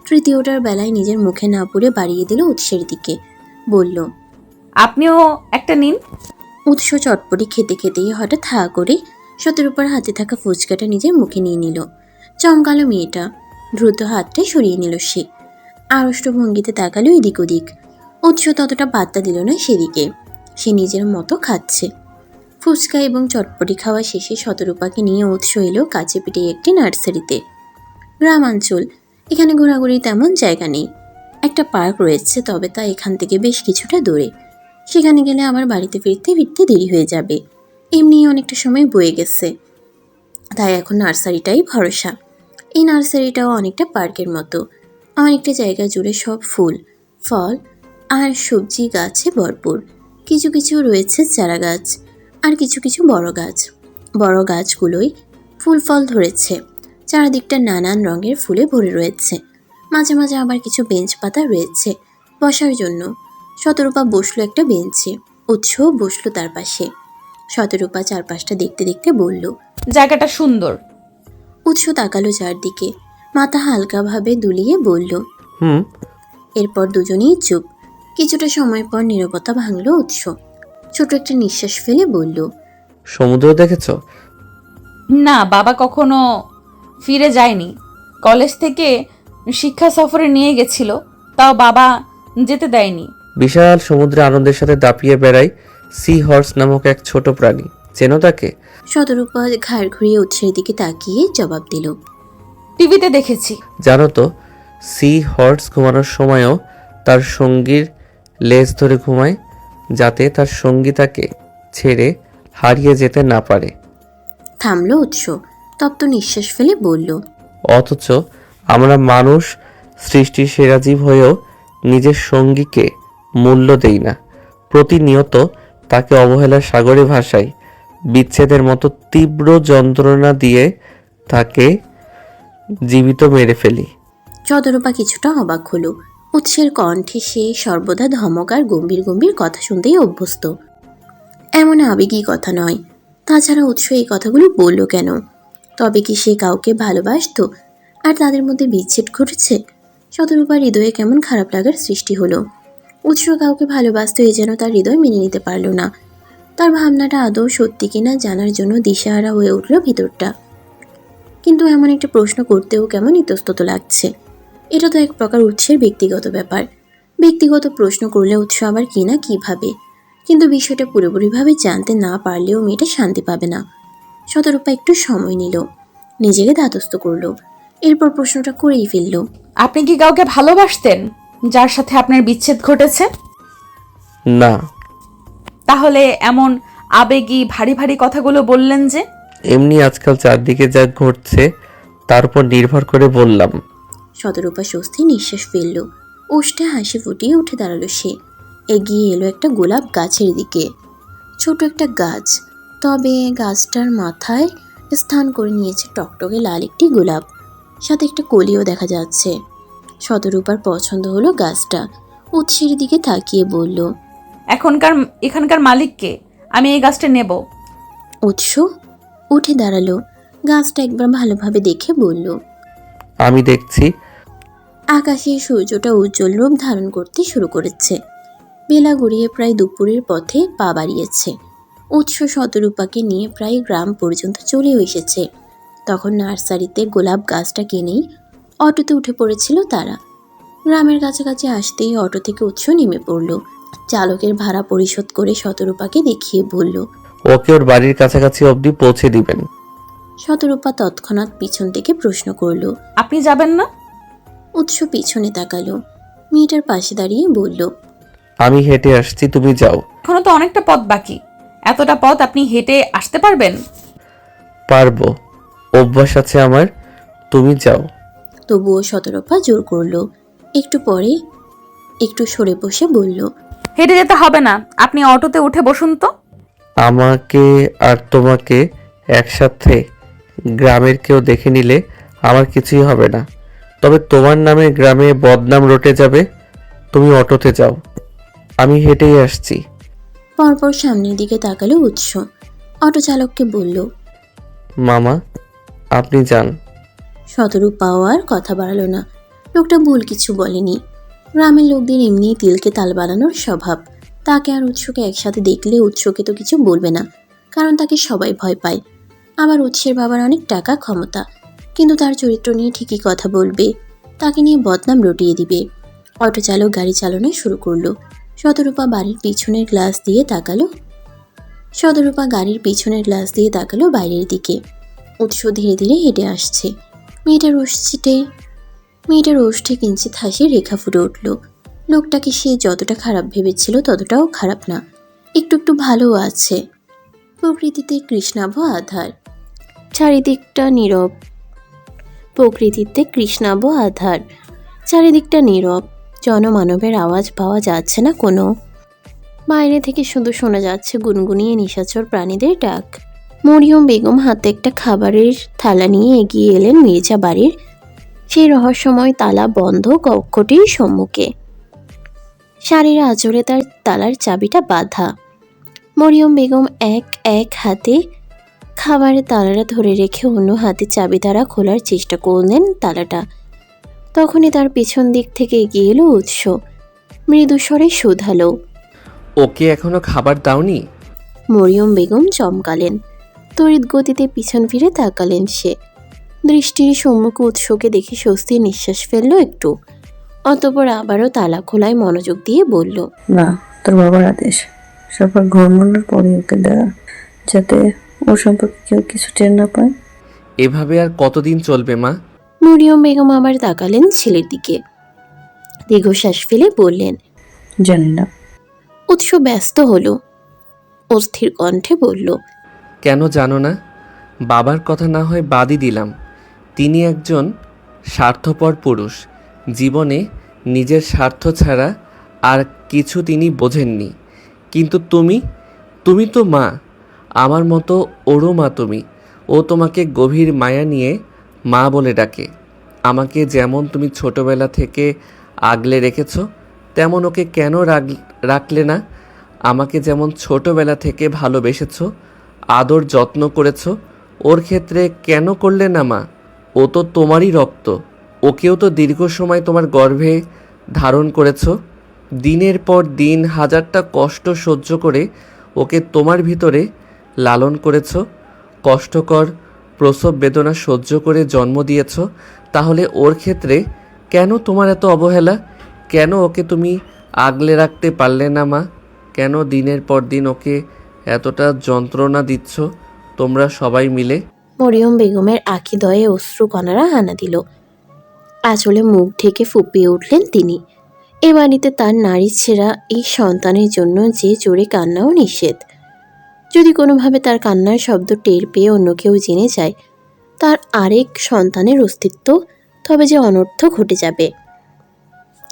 তৃতীয়টার বেলায় নিজের মুখে না পড়ে বাড়িয়ে দিল উৎসের দিকে। বলল, আপনিও একটা নিন। উৎস চটপটি খেতে খেতেই হঠাৎ হা করে শতরূপার হাতে থাকা ফুচকাটা নিজের মুখে নিয়ে নিল। চমকালো মেয়েটা। দ্রুত হাতটা সরিয়ে নিল সে। আড়ষ্ট ভঙ্গিতে তাকালো এদিক ওদিক। উৎস ততটা পাত্তা দিল না সেদিকে। সে নিজের মতো খাচ্ছে। ফুচকা এবং চটপটি খাওয়া শেষে শতরূপাকে নিয়ে উৎস এলো কাছে পিঠে একটি নার্সারিতে। গ্রামাঞ্চল, এখানে ঘোরাঘুরি তেমন জায়গা নেই। একটা পার্ক রয়েছে, তবে তা এখান থেকে বেশ কিছুটা দূরে। সেখানে গেলে আবার বাড়িতে ফিরতে ফিরতে দেরি হয়ে যাবে। এমনি অনেকটা সময় বয়ে গেছে, তাই এখন নার্সারিটাই ভরসা। এই নার্সারিটাও অনেকটা পার্কের মতো। অনেকটা জায়গা জুড়ে সব ফুল, ফল আর সবজি গাছে ভরপুর। কিছু কিছু রয়েছে চারা গাছ, আর কিছু কিছু বড় গাছ। বড় গাছগুলোই ফুল ফল ধরেছে। চারদিকটা নানান রঙের ফুলে ভরে রয়েছে। মাঝে মাঝে আবার কিছু বেঞ্চ পাতা রয়েছে বসার জন্য। শতরূপা বসলো একটা বেঞ্চে। উৎসও বসলো তার পাশে। শতরূপা চারপাশটা দেখতে দেখতে বলল, জায়গাটা সুন্দর। উৎস তাকালো চারদিকে, মাথা হালকাভাবে দুলিয়ে বলল, হুম। এরপর দুজনেই চুপ। কিছুটা সময় পর নীরবতা ভাঙল উৎস। ছোট একটা নিঃশ্বাস ফেলে বলল, সমুদ্র দেখেছো? না, বাবা কখনো ফিরে যায়নি। কলেজ থেকে শিক্ষা সফরে নিয়ে গেছিল, তাও বাবা যেতে দেয়নি। বিশাল সমুদ্রে আনন্দের সাথে দাপিয়ে বেড়ায় সি হর্স নামক এক ছোট প্রাণী, চেনো তাকে? শতরূপা ঘাড় ঘুরিয়ে উৎসের দিকে তাকিয়ে জবাব দিল, টিভিতে দেখেছি। জানো তো, সি হর্স ঘুমানোর সময়ও তার সঙ্গীর লেজ ধরে ঘুমায়, যাতে তার সঙ্গী তাকে ছেড়ে হারিয়ে যেতে না পারে। থামল উৎস, তপ্ত নিঃশ্বাস ফেলে বলল, অথচ আমরা মানুষ সৃষ্টির সেরা জীব হয়েও নিজের সঙ্গীকে মূল্য দেই না। প্রতিনিয়ত তাকে অবহেলার সাগরে ভাসাই, বিচ্ছেদের মতো তীব্র যন্ত্রণা দিয়ে তাকে জীবিত মেরে ফেলি। শতরূপা কিছুটা অবাক হলো। উৎসের কণ্ঠে সে সর্বদা ধমক আর গম্ভীর গম্ভীর কথা শুনতেই অভ্যস্ত, এমন আবেগী কথা নয়। তাছাড়া উৎস এই কথাগুলো বলল কেন? তবে কি সে কাউকে ভালোবাসতো আর তাদের মধ্যে বিচ্ছেদ ঘটেছে? শতরূপার হৃদয়ে কেমন খারাপ লাগার সৃষ্টি হলো। উৎস কাউকে ভালোবাসতো এই যেন তার হৃদয় মেনে নিতে পারল না। তার ভাবনাটা আদৌ সত্যি কিনা জানার জন্য দিশাহারা হয়ে উঠল ভিতরটা। কিন্তু এমন একটা প্রশ্ন করতেও কেমন ইতস্তত লাগছে। এটা তো এক প্রকার উৎসের ব্যক্তিগত ব্যাপার। ব্যক্তিগত প্রশ্ন করলে উৎস আবার কি না কীভাবে, কিন্তু বিষয়টা পুরোপুরিভাবে জানতে না পারলেও মেয়েটা শান্তি পাবে না। শতরূপা একটু সময় নিল, নিজেকে ধাতস্থ করলো, এরপর প্রশ্নটা করেই ফেলল। আপনি কি কাউকে ভালোবাসতেন যার সাথে আপনার বিচ্ছেদ ঘটেছে? না। তাহলে এমন আবেগী ভারী ভারী কথাগুলো বললেন যে? এমনি আজকাল চারদিকে যা ঘটছে তার উপর নির্ভর করে বললাম। শতরূপা স্বস্তি নিঃশ্বাস ফেলল, ওষ্ঠে হাসি ফুটিয়ে উঠে দাঁড়ালো সে। এগিয়ে এলো একটা গোলাপ গাছের দিকে। ছোট একটা গাছ, তবে গাছটার মাথায় স্থান করে নিয়েছে টকটকে লাল একটি গোলাপ, সাথে একটা কলিও দেখা যাচ্ছে। শতরূপার পছন্দ হলো গাছটা। উৎসের দিকে তাকিয়ে বলল, এখানকার মালিককে আমি এই গাছটা নেব। উৎস উঠে দাঁড়ালো, গাছটা একবার ভালোভাবে দেখে বলল। আমি দেখছি। আকাশে সূর্যটা উজ্জ্বল রূপ ধারণ করতে শুরু করেছে। বেলা গড়িয়ে প্রায় দুপুরের পথে পা বাড়িয়েছে। উৎস শতরূপাকে নিয়ে প্রায় গ্রাম পর্যন্ত চলেও এসেছে। তখন নার্সারিতে গোলাপ গাছটা কিনেই অটোতে উঠে পড়েছিল তারা। গ্রামের কাছাকাছি আসতেই অটো থেকে উৎস নেমে পড়ল। চালকের ভাড়া পরিশোধ করে শতরূপাকে দেখিয়ে বলল, ওকে ওর বাড়ির কাছাকাছি অবধি পৌঁছে দিবেন। শতরূপা তৎক্ষণাৎ পিছন থেকে প্রশ্ন করল, আপনি যাবেন না? উৎস পিছনে তাকালো, মেয়েটার পাশে দাঁড়িয়ে বলল, আমি হেঁটে আসছি, তুমি যাও। এখনো তো অনেকটা পথ বাকি। এতটা পথ আপনি হেঁটে আসতে পারবেন? পারবো, অভ্যাস আছে আমার, তুমি যাও। তবুও শতরূপা জোর করলো। একটু পরে একটু সরে বসে বলল, হেঁটে যেতে হবে না, আপনি অটোতে উঠে বসুন তো। আমাকে আর তোমাকে একসাথে গ্রামের কেউ দেখে নিলে আমার কিছুই হবে না, তবে তোমার নামে গ্রামে বদনাম রটে যাবে। তুমি অটোতে যাও, আমি হেঁটেই আসছি। পরপর সামনের দিকে তাকালো উৎস। অটো চালককে বলল, মামা আপনি যান। শতরূপাও আর কথা বাড়ালো না। লোকটা ভুল কিছু বলেনি। গ্রামের লোকদের এমনি তিলকে তাল বানানোর স্বভাব। তাকে আর উৎসকে একসাথে দেখলে উৎসকে তো কিছু বলবে না, কারণ তাকে সবাই ভয় পায়। আবার উৎসের বাবার অনেক টাকা ক্ষমতা, কিন্তু তার চরিত্র নিয়ে ঠিকই কথা বলবে, তাকে নিয়ে বদনাম রটিয়ে দিবে। অটো চালক গাড়ি চালানো শুরু করলো। শতরূপা গাড়ির পিছনের গ্লাস দিয়ে তাকালো বাইরের দিকে। উৎস ধীরে ধীরে হেঁটে আসছে। মেয়েটার ওষ্ঠে কিঞ্চিত হাসির রেখা ফুটে উঠল। লোকটাকে সে যতটা খারাপ ভেবেছিল ততটাও খারাপ না, একটু একটু ভালোও আছে। প্রকৃতিতে কৃষ্ণাভ আধার, চারিদিকটা নীরব। জনমানবের আওয়াজ পাওয়া যাচ্ছে না কোনো। বাইরে থেকে শুধু শোনা যাচ্ছে গুনগুনিয়ে নিশাচর প্রাণীদের ডাক। মরিয়ম বেগম হাতে একটা খাবারের থালা নিয়ে এগিয়ে এলেন মির্জা বাড়ির সেই রহস্যময় তালা বন্ধ কক্ষটির সম্মুখে। শাড়ির আঁচলে তার তালার চাবিটা বাঁধা। মরিয়ম বেগম এক হাতে খাবারের তালাটা ধরে রেখে অন্য হাতে চাবি দ্বারা খোলার চেষ্টা করলেন তালাটা। তখনই তার পিছন দিক থেকে এগিয়ে এলো উৎস। মৃদুস্বরে শুধালো, ওকে এখনো খাবার দাওনি? মরিয়ম বেগম চমকালেন। তড়িৎ গতিতে পিছন ফিরে তাকালেন সে। দৃষ্টির সম্মুখে উৎসকে দেখে স্বস্তির নিঃশ্বাস ফেলল একটু। অতঃপর আবারও তালা খোলায় মনোযোগ দিয়ে বলল, না, তোর বাবার আদেশ সবার ঘুমানোর পরে ওকে দেওয়া, যাতে ও সম্পর্কে কেউ কিছু টের না পায়। এভাবে আর কতদিন চলবে মা? মরিয়ম বেগম আবার তাকালেন ছেলের দিকে। দীর্ঘশ্বাস ফেলে বললেন, জানি না। উৎস ব্যস্ত হলো, অস্থির কণ্ঠে বলল, কেন জানো না? বাবার কথা না হয় বাদই দিলাম, তিনি একজন স্বার্থপর পুরুষ। জীবনে নিজের স্বার্থ ছাড়া আর কিছু তিনি বোঝেননি। কিন্তু তুমি তো মা, আমার মতো ওরও মা তুমি। ও তোমাকে গভীর মায়া নিয়ে মা বলে ডাকে। আমাকে যেমন তুমি ছোটবেলা থেকে আগলে রেখেছো, তেমন ওকে কেন রাখলে না? আমাকে যেমন ছোটবেলা থেকে ভালোবেসেছো, আদর যত্ন করেছো, ওর ক্ষেত্রে কেন করলে না মা? ও তো তোমারই রক্ত। ওকেও তো দীর্ঘ সময় তোমার গর্ভে ধারণ করেছো। দিনের পর দিন হাজারটা কষ্ট সহ্য করে ওকে তোমার ভিতরে লালন করেছো। কষ্টকর প্রসব বেদনা সহ্য করে জন্ম দিয়েছো। তাহলে ওর ক্ষেত্রে কেন তোমার এত অবহেলা? কেন ওকে তুমি আগলে রাখতে পারলে না মা? কেন দিনের পর দিন ওকে এতটা যন্ত্রণা দিচ্ছ তোমরা সবাই মিলে? মরিয়ম বেগমের আখিদয়ে অশ্রুকণারা হানা দিল। আঁচলে মুখ ঢেকে ফুপিয়ে উঠলেন তিনি। এ বাড়িতে তার নারী ছেঁড়া এই সন্তানের জন্য যে জোরে কান্নাও নিষেধ। যদি কোনোভাবে তার কান্নার শব্দ টের পেয়ে অন্য কেউ জেনে যায় তার আরেক সন্তানের অস্তিত্ব, তবে যে অনর্থ ঘটে যাবে।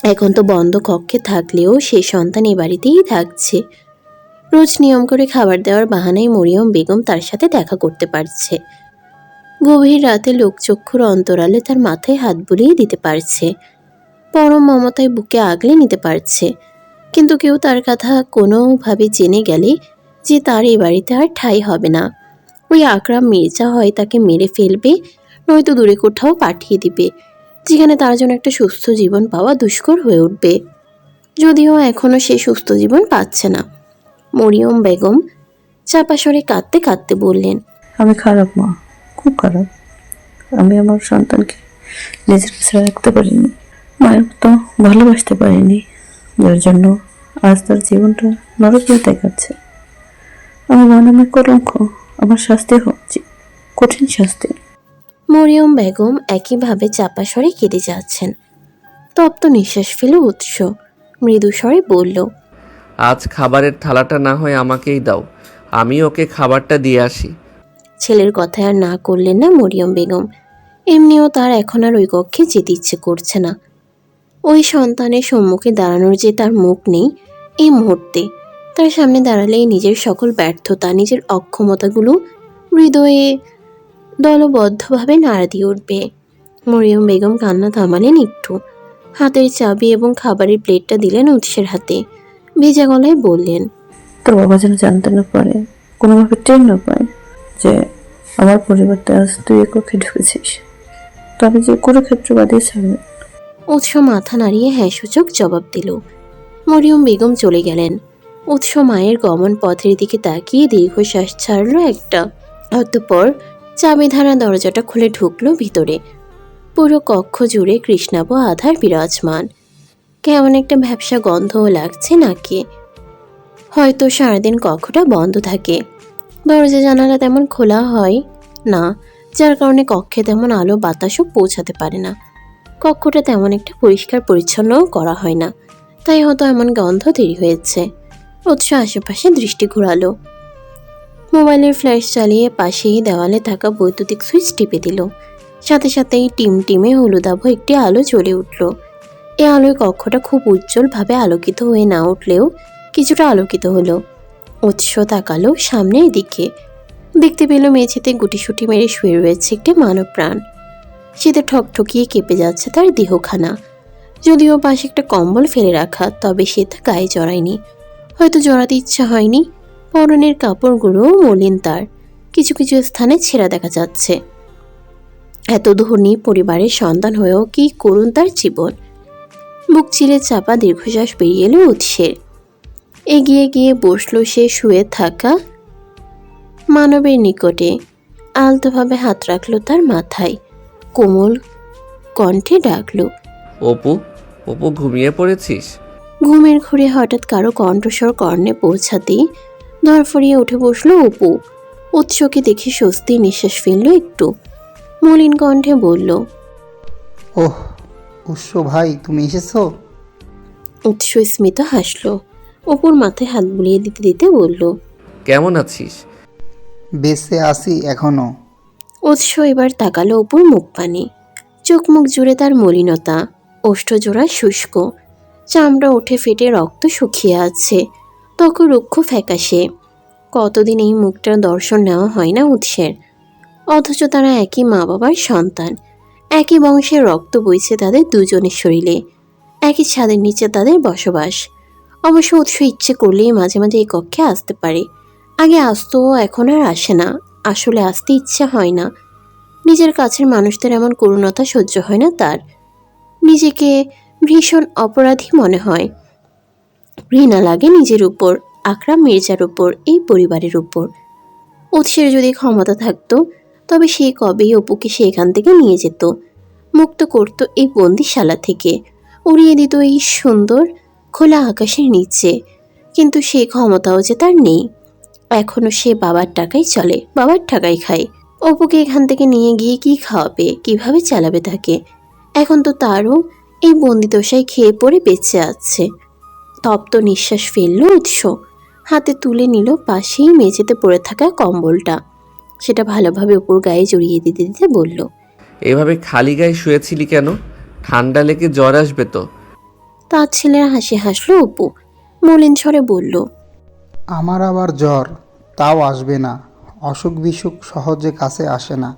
এখন তো বন্ধ কক্ষে থাকলেও সেই সন্তান এ বাড়িতেই থাকছে। রোজ নিয়ম করে খাবার দেওয়ার বাহানায় মরিয়ম বেগম তার সাথে দেখা করতে পারছে। গভীর রাতে লোকচক্ষুর অন্তরালে তার মাথায় হাত বুলিয়ে দিতে পারছে। পরম মমতায় বুকে আগলে নিতে পারছে। কিন্তু কেউ তার কথা কোনোভাবে জেনে গেলে যে তার এ বাড়িতে আর ঠাঁই হবে না। ওই আকরাম মির্জা হয় তাকে মেরে ফেলবে, নয়তো দূরে কোথাও পাঠিয়ে দিবে, যেখানে তার জন্য একটা সুস্থ জীবন পাওয়া দুষ্কর হয়ে উঠবে। যদিও এখনও সে সুস্থ জীবন পাচ্ছে না। মরিয়ম বেগম চাপা স্বরে কাঁদতে কাঁদতে বললেন, আমি খারাপ মা, খুব খারাপ। আমি আমার সন্তানকে নিজের কাছে রাখতে পারিনি, মায়ের মতো ভালোবাসতে পারিনি, যার জন্য আজ তার জীবনটা নরকে দেখাচ্ছে। আমার মনে কলঙ্ক, আমার শাস্তি হওয়া উচিত, কঠিন শাস্তি। মরিয়ম বেগম একইভাবে চাপা স্বরে কেঁদে যাচ্ছেন। তপ্ত নিঃশ্বাস ফেলে উৎস মৃদু স্বরে বলল, আজ খাবারের থালাটা না হয় আমাকেই দাও, আমি ওকে খাবারটা দিয়ে আসি। ছেলের কথায় আর না করলেন না মরিয়ম বেগম। এমনিও তার এখন আর ওই কক্ষে যেতে ইচ্ছে করছে না। ওই সন্তানের সম্মুখে দাঁড়ানোর যে তার মুখ নেই, এই মুহূর্তে তার সামনে দাঁড়ালেই নিজের সকল ব্যর্থতা, নিজের অক্ষমতাগুলো হৃদয়ে দলবদ্ধভাবে নাড়া দিয়ে উঠবে। মরিয়ম বেগম কান্না থামালেন একটু। হাতের চাবি এবং খাবারের প্লেটটা দিলেন উৎসের হাতে। ভেজা গলায় বললেন, তোর বাবা যেন জানতে না পারে, কোনোভাবে টের না পায় যে আমার পরিবর্তে আজ তুই এ কক্ষে ঢুকেছিস। তবে যে কুরুক্ষেত্র বাদে ছাড়বে। উৎস মাথা নাড়িয়ে হ্যাঁ সূচক জবাব দিল। মরিয়ম বেগম চলে গেলেন। উৎস মায়ের গমন পথের দিকে তাকিয়ে দীর্ঘশ্বাস ছাড়ল একটা। অতঃপর চাবি ধারা দরজাটা খুলে ঢুকলো ভিতরে। পুরো কক্ষ জুড়ে কৃষ্ণাব আধার বিরাজমান। কেমন একটা ভ্যাপসা গন্ধও লাগছে নাকে। হয়তো সারাদিন কক্ষটা বন্ধ থাকে, দরজা জানালা তেমন খোলা হয় না, যার কারণে কক্ষে তেমন আলো বাতাসও পৌঁছাতে পারে না। কক্ষটা তেমন একটা পরিষ্কার পরিচ্ছন্নও করা হয় না, তাই হয়তো এমন গন্ধ তৈরি হয়েছে। উৎস আশেপাশে দৃষ্টি ঘোরালো। মোবাইলের ফ্ল্যাশ চালিয়ে পাশেই দেওয়ালে থাকা বৈদ্যুতিক সুইচ টিপে দিল। সাথে সাথেই টিমে হলুদাভ একটি আলো জ্বলে উঠল। এ আলোয় কক্ষটা খুব উজ্জ্বলভাবে আলোকিত হয়ে না উঠলেও কিছুটা আলোকিত হলো। উৎস তাকালো সামনের দিকে। দেখতে পেল মেঝেতে গুটিসুটি মেরে শুয়ে রয়েছে একটি মানব প্রাণ। শীতে ঠকঠকিয়ে কেঁপে যাচ্ছে তার দেহখানা। যদিও পাশে একটা কম্বল ফেলে রাখা, তবে সে তা গায়ে জড়ায়নি। হয়তো জড়াতে ইচ্ছা হয়নি। পরনের কাপড়গুলোও মলিন, তার কিছু কিছু স্থানে ছেঁড়া দেখা যাচ্ছে। এত ধনী পরিবারের সন্তান হয়েও কি করুণ তার জীবন। বুক চিরে চাপা দীর্ঘশ্বাস বেরিয়ে এলো উৎসের। এগিয়ে গিয়ে বসলো সে শুয়ে থাকা মানবের নিকটে। আলতোভাবে হাত রাখলো তার মাথায়। কোমল কণ্ঠে ডাকলো, অপু, অপু ঘুমিয়ে পড়েছিস? ঘুমের ঘুরে হঠাৎ কারো কণ্ঠস্বর কর্ণে পৌঁছাতেই ধরফরিয়ে উঠে বসলো অপু। উৎসকে দেখে স্বস্তি নিঃশ্বাস ফেললো একটু। মলিন কণ্ঠে বলল, ওহ উৎস ভাই, তুমি এসেছো? উৎস স্মিত হাসলো। অপুর মাথায় হাত বুলিয়ে দিতে দিতে বলল, কেমন আছিস? বেঁচে আছি এখনো। উৎস এবার তাকালো অপুর মুখ পানে। চোখ মুখ জুড়ে তার মলিনতা, ওষ্ঠজোড়া শুষ্ক, চামড়া উঠে ফেটে রক্ত শুকিয়ে আছে, ত্বক রুক্ষ ফ্যাকাশে। কতদিন এই মুখটার দর্শন নেওয়া হয় না উৎসের। অথচ তারা একই মা বাবার সন্তান। একই বংশের রক্ত বইছে তাদের দুজনের শরীরে, একই ছাদের নিচে তাদের বসবাস। অবশ্য উৎস ইচ্ছে করলেই মাঝে মাঝে এই কক্ষে আসতে পারে। আগে আসতো, এখন আর আসে না। আসলে আসতে ইচ্ছা হয় না। নিজের কাছের মানুষদের এমন করুণতা সহ্য হয় না তার। নিজেকে ভীষণ অপরাধী মনে হয়। ঘৃণা লাগে নিজের উপর, আকরাম মির্জার উপর, এই পরিবারের উপর। উৎসের যদি ক্ষমতা থাকতো তবে সে কবেই অপুকে সে এখান থেকে নিয়ে যেত, মুক্ত করত এই বন্দিশালা থেকে, উড়িয়ে দিত এই সুন্দর খোলা আকাশের নিচে। কিন্তু সেই ক্ষমতাও যে তার নেই। এখনো সে বাবার টাকাই চলে, বাবার টাকাই খায়। অপুকে এখান থেকে নিয়ে গিয়ে কি খাওয়াবে, কিভাবে চালাবে তাকে? এখন তো তারও এই বন্দিদশায় খেয়ে পড়ে বেঁচে আছে। তপ্ত নিঃশ্বাস ফেলল উৎস, হাতে তুলে নিল পাশেই মেঝেতে পড়ে থাকা কম্বলটা। সেটা ভালোভাবে উপর গায়ে জড়িয়ে দিতে দিতে বলল, এভাবে খালি গায়ে শুয়েছিলি কেন? ঠান্ডা লেগে জ্বর আসবে তো। তার ছেলের হাসি হাসলো অপু, মলিন স্বরে বলল, আমার আবার জ্বর, তাও আসবে না। অসুখ বিসুখ সহজে কাছে আসে না।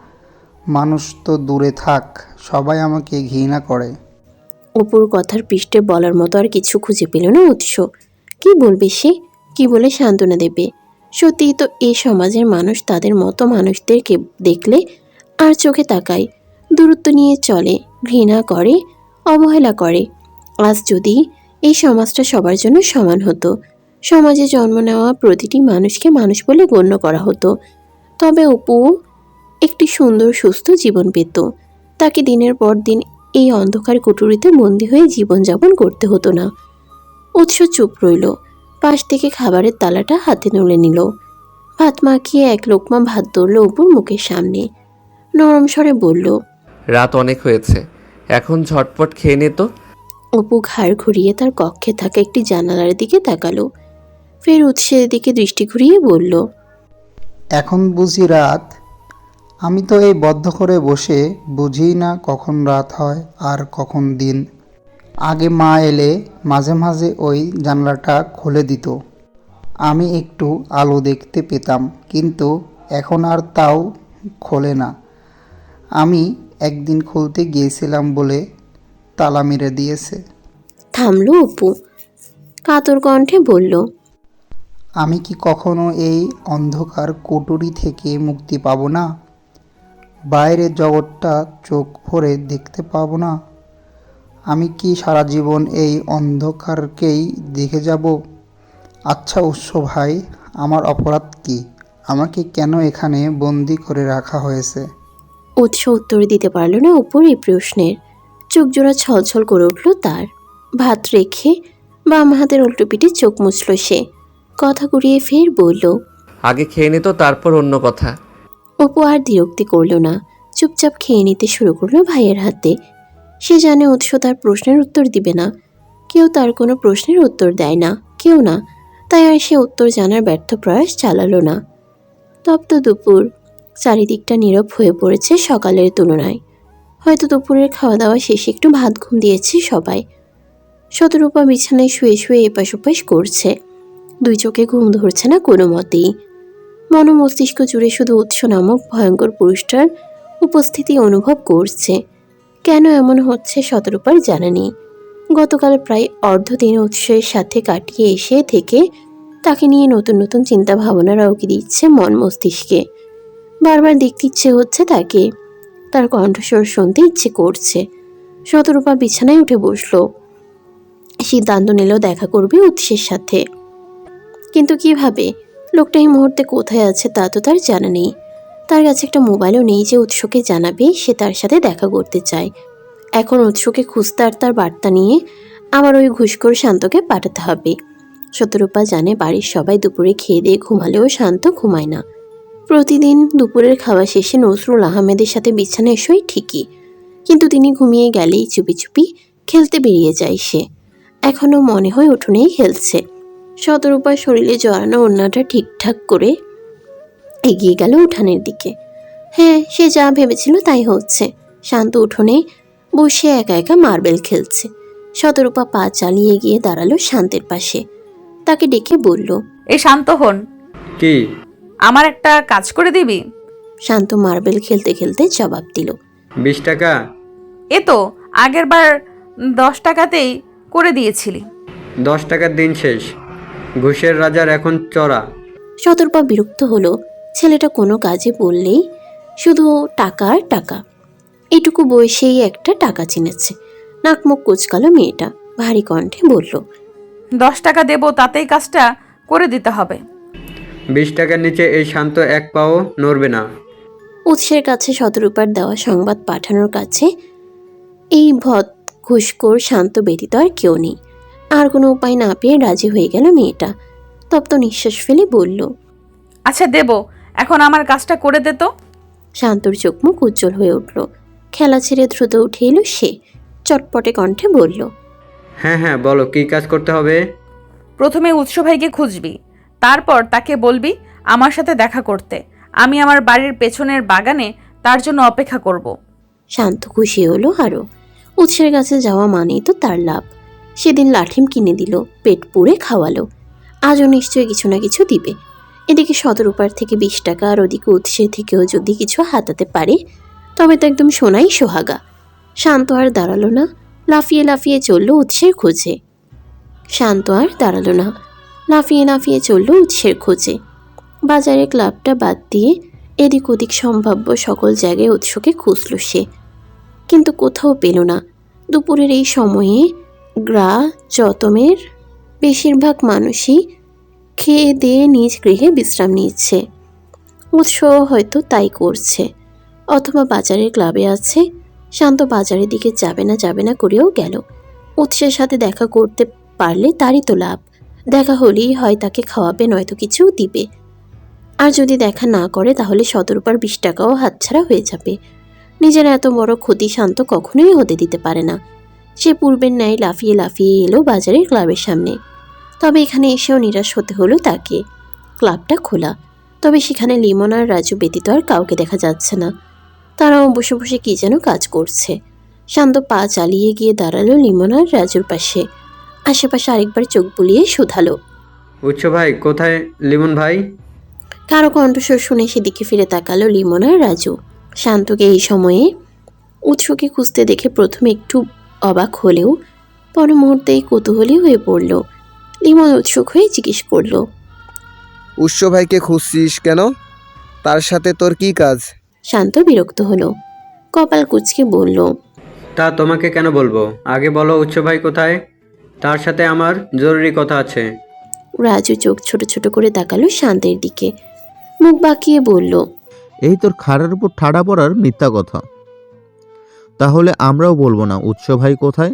মানুষ তো দূরে থাক, সবাই আমাকে ঘৃণা করে। অপুর কথার পৃষ্ঠে বলার মতো আর কিছু খুঁজে পেল না উৎস। কি বলবে সে? কি বলে সান্ত্বনা দেবে? সত্যিই তো এই সমাজের মানুষ তাদের মতো মানুষদেরকে দেখলে আর চোখে তাকায়, দূরত্ব নিয়ে চলে, ঘৃণা করে, অবহেলা করে। আজ যদি এই সমাজটা সবার জন্য সমান হতো, সমাজে জন্ম নেওয়া প্রতিটি মানুষকে মানুষ বলে গণ্য করা হতো, তবে অপু একটি সুন্দর সুস্থ জীবন পেত। তাকে দিনের পর দিন এই অন্ধকার কুঠুরিতে বন্দী হয়ে জীবনযাপন করতে হতো না। উৎস চুপ রইল। পাশ থেকে খাবারের তালাটা হাতে তুলে নিল। ভাত মাখিয়ে এক লোকমা ভাত ধরল অপুর মুখের সামনে। নরম স্বরে বলল, রাত অনেক হয়েছে, এখন ঝটপট খেয়ে নে তো। অপু ঘাড় ঘুরিয়ে তার কক্ষে থাকা একটি জানালার দিকে তাকালো। ফের উৎসের দিকে দৃষ্টি ঘুরিয়ে বলল, এখন বুঝি রাত? আমি তো এই বদ্ধ করে বসে বুঝিই না কখন রাত হয় আর কখন দিন। আগে মা এলে মাঝে মাঝে ওই জানলাটা খুলে দিত, আমি একটু আলো দেখতে পেতাম, কিন্তু এখন আর তাও খোলে না। আমি একদিন খুলতে গিয়েছিলাম বলে তালা মেরে দিয়েছে। থামলো অপু, কাতর কণ্ঠে বলল, আমি কি কখনো এই অন্ধকার কুটুরি থেকে মুক্তি পাবো না? বাইরের জগৎটা চোখ ভরে দেখতে পাবো না? আমি কি সারা জীবন এই অন্ধকারকেই দেখে যাব? আচ্ছা উৎস ভাই, আমার অপরাধ কি? আমাকে কেন এখানে বন্দি করে রাখা হয়েছে? উৎস উত্তর দিতে পারল না অপুর এই প্রশ্নের। চোখ জোড়া ছলছল করে উঠল তার। ভাত রেখে বাম হাতের উল্টো পিঠে চোখ মুছল সে। কথা ঘুরিয়ে ফের বলল, আগে খেয়ে নে তো, তারপর অন্য কথা। অপু আর বিরক্তি করল না, চুপচাপ খেয়ে নিতে শুরু করলো ভাইয়ের হাতে। সে জানে উৎস তার প্রশ্নের উত্তর দিবে না। কেউ তার কোনো প্রশ্নের উত্তর দেয় না, কেউ না। তাই আর সে উত্তর জানার ব্যর্থ প্রয়াস চালালো না। তপ্ত দুপুর, চারিদিকটা নীরব হয়ে পড়েছে সকালের তুলনায়। হয়তো দুপুরের খাওয়া দাওয়া শেষে একটু ভাত ঘুম দিয়েছে সবাই। শতরূপা বিছানায় শুয়ে শুয়ে এপাশ ওপাশ করছে। দুই চোখে ঘুম ধরছে না কোনো মতেই। মন মস্তিষ্ক জুড়ে শুধু উৎস নামক ভয়ঙ্কর পুরুষটার উপস্থিতি অনুভব করছে। কেন এমন হচ্ছে শতরূপার জানা নেই। গতকাল প্রায় অর্ধদিন উৎসের সাথে কাটিয়ে এসে থেকে তাকে নিয়ে নতুন নতুন চিন্তা ভাবনার উকি দিচ্ছে মন মস্তিষ্কে। বারবার দেখতে ইচ্ছে হচ্ছে তাকে, তার কণ্ঠস্বর শুনতে ইচ্ছে করছে। শতরূপা বিছানায় উঠে বসলো। সিদ্ধান্ত নিল দেখা করবে উৎসের সাথে। কিন্তু কিভাবে? লোকটা এই মুহূর্তে কোথায় আছে তা তো তার জানা নেই। তার কাছে একটা মোবাইলও নেই যে উৎসকে জানাবে সে তার সাথে দেখা করতে চায়। এখন উৎসকে খুঁজতে আর তার বার্তা নিয়ে আবার ওই ঘুষখোর শান্তকে পাঠাতে হবে। শতরূপা জানে বাড়ির সবাই দুপুরে খেয়ে দিয়ে ঘুমালেও শান্ত ঘুমায় না। প্রতিদিন দুপুরের খাওয়া শেষে নজরুল আহমেদের সাথে বিছানায় শোয় ঠিকই, কিন্তু তিনি ঘুমিয়ে গেলেই চুপি চুপি খেলতে বেরিয়ে যায় সে। এখনও মনে হয় উঠোনেই খেলছে। শতরূপা শরীরে জড়ানো ওড়নাটা ঠিকঠাক করে এগিয়ে গেল উঠানের দিকে। হ্যাঁ, সে যা ভেবেছিল তাই হচ্ছে। শান্ত উঠোনে বসে একা একা মার্বেল খেলছে। শতরূপা পা চালিয়ে গিয়ে দাঁড়ালো শান্তের পাশে। তাকে ডেকে বলল, এই শান্ত হন, কি? আমার একটা কাজ করে দিবি? শান্ত মার্বেল খেলতে খেলতে জবাব দিল। 20 টাকা? এ তো আগের বার 10 টাকাতেই করে দিয়েছিলি। 10 টাকার দিন শেষ, ঘুষের রাজার এখন চড়া। শতরূপা বিরক্ত হলো। ছেলেটা কোনো কাজে বললেই শুধু টাকা আর টাকা। এটুকু বয়সেই একটা টাকা চিনেছে। নাক মুখ কুচকালো মেয়েটা, ভারী কণ্ঠে বলল, 10 টাকা দেব, তাতেই কাজটা করে দিতে হবে। 20 টাকার নিচে এই শান্ত এক পাও নড়বে না। উৎসের কাছে শতরূপার দেওয়া সংবাদ পাঠানোর কাছে এই ভদ ঘুষখোর শান্ত ব্যতীত আর কেউ নেই। আর কোনো উপায় না পেয়ে রাজি হয়ে গেল মেয়েটা। তপ্ত নিঃশ্বাস ফেলে বলল, আচ্ছা দেব, এখন আমার কাজটা করে দে তো। শান্তর চোখ মুখ উজ্জ্বল হয়ে উঠল। খেলা ছেড়ে দ্রুত উঠে এলো সে। চটপটে কণ্ঠে বলল, হ্যাঁ হ্যাঁ বলো, কি কাজ করতে হবে? প্রথমে উৎস ভাইকে খুঁজবি, তারপর তাকে বলবি আমার সাথে দেখা করতে। আমি আমার বাড়ির পেছনের বাগানে তার জন্য অপেক্ষা করব। শান্ত খুশি হলো আরো। উৎসের কাছে যাওয়া মানেই তো তার লাভ। সেদিন লাঠিম কিনে দিল, পেট পুড়ে খাওয়ালো। আজও নিশ্চয়ই কিছু না কিছু দিবে। এদিকে শতরূপার থেকে 20 টাকা আর ওদিকে উৎসের থেকেও যদি কিছু হাতাতে পারে তবে তো একদম সোনাই সোহাগা। শান্ত আর দাঁড়ালো না, লাফিয়ে লাফিয়ে চলল উৎসের খোঁজে। শান্ত আর দাঁড়ালো না, লাফিয়ে লাফিয়ে চলল উৎসের খোঁজে। বাজারে ক্লাবটা বাদ দিয়ে এদিক ওদিক সম্ভাব্য সকল জায়গায় উৎসকে খুঁজল সে, কিন্তু কোথাও পেল না। দুপুরের এই সময়ে গ্রা যতমের বেশিরভাগ মানুষই খেয়ে দিয়ে নিজ গৃহে বিশ্রাম নিচ্ছে। উৎস হয়তো তাই করছে, অথবা বাজারের ক্লাবে আছে। শান্ত বাজারের দিকে যাবে না করেও গেল। উৎসের সাথে দেখা করতে পারলে তারই তো লাভ। দেখা হলেই হয় তাকে খাওয়াবে, নয়তো কিছু দিবে। আর যদি দেখা না করে তাহলে শতরূপার 20 টাকাও হাতছাড়া হয়ে যাবে। নিজের এত বড় ক্ষতি শান্ত কখনোই হতে দিতে পারে না। সে পূর্বের ন্যায় লাফিয়ে লাফিয়ে এলো বাজারের ক্লাবের সামনে। তবে এখানে এসেও নিরাশ হতে হলো তাকে। ক্লাবটা খোলা, তবে সেখানে লিমন আর রাজু ব্যতীত আর কাউকে দেখা যাচ্ছে না। তারাও বসে বসে কি যেন কাজ করছে। শান্ত পা চালিয়ে গিয়ে দাঁড়ালো লিমন আর রাজুর পাশে। আশেপাশে আরেকবার চোখ বুলিয়ে শুধালো, উৎস ভাই কোথায়? লিমন ভাই? কারো কণ্ঠস্বর শুনে সেদিকে ফিরে তাকালো লিমন আর রাজু। শান্তকে এই সময়ে উৎসকে খুঁজতে দেখে প্রথমে একটু অবাক হলেও পর মুহূর্তেই কৌতূহলী হয়ে পড়ল। লিমন উৎসুক হয়ে জিজ্ঞেস করলো, উৎস ভাইকে খুঁজছিস কেন? তার সাথে তোর কি কাজ? শান্ত বিরক্ত হলো, কপাল কুঁচকে বলল, তা তোমাকে কেন বলবো? আগে বলো উৎস ভাই কোথায়? তার সাথে আমার জরুরি কথা আছে। রাজু চোখ ছোট ছোট করে তাকালো শান্তের দিকে, মুখ বাঁকিয়ে বলল, এই তোর খাড়ার উপর ঠাড়া পড়ার মিথ্যা কথা। তাহলে আমরাও বলবো না উৎস ভাই কোথায়।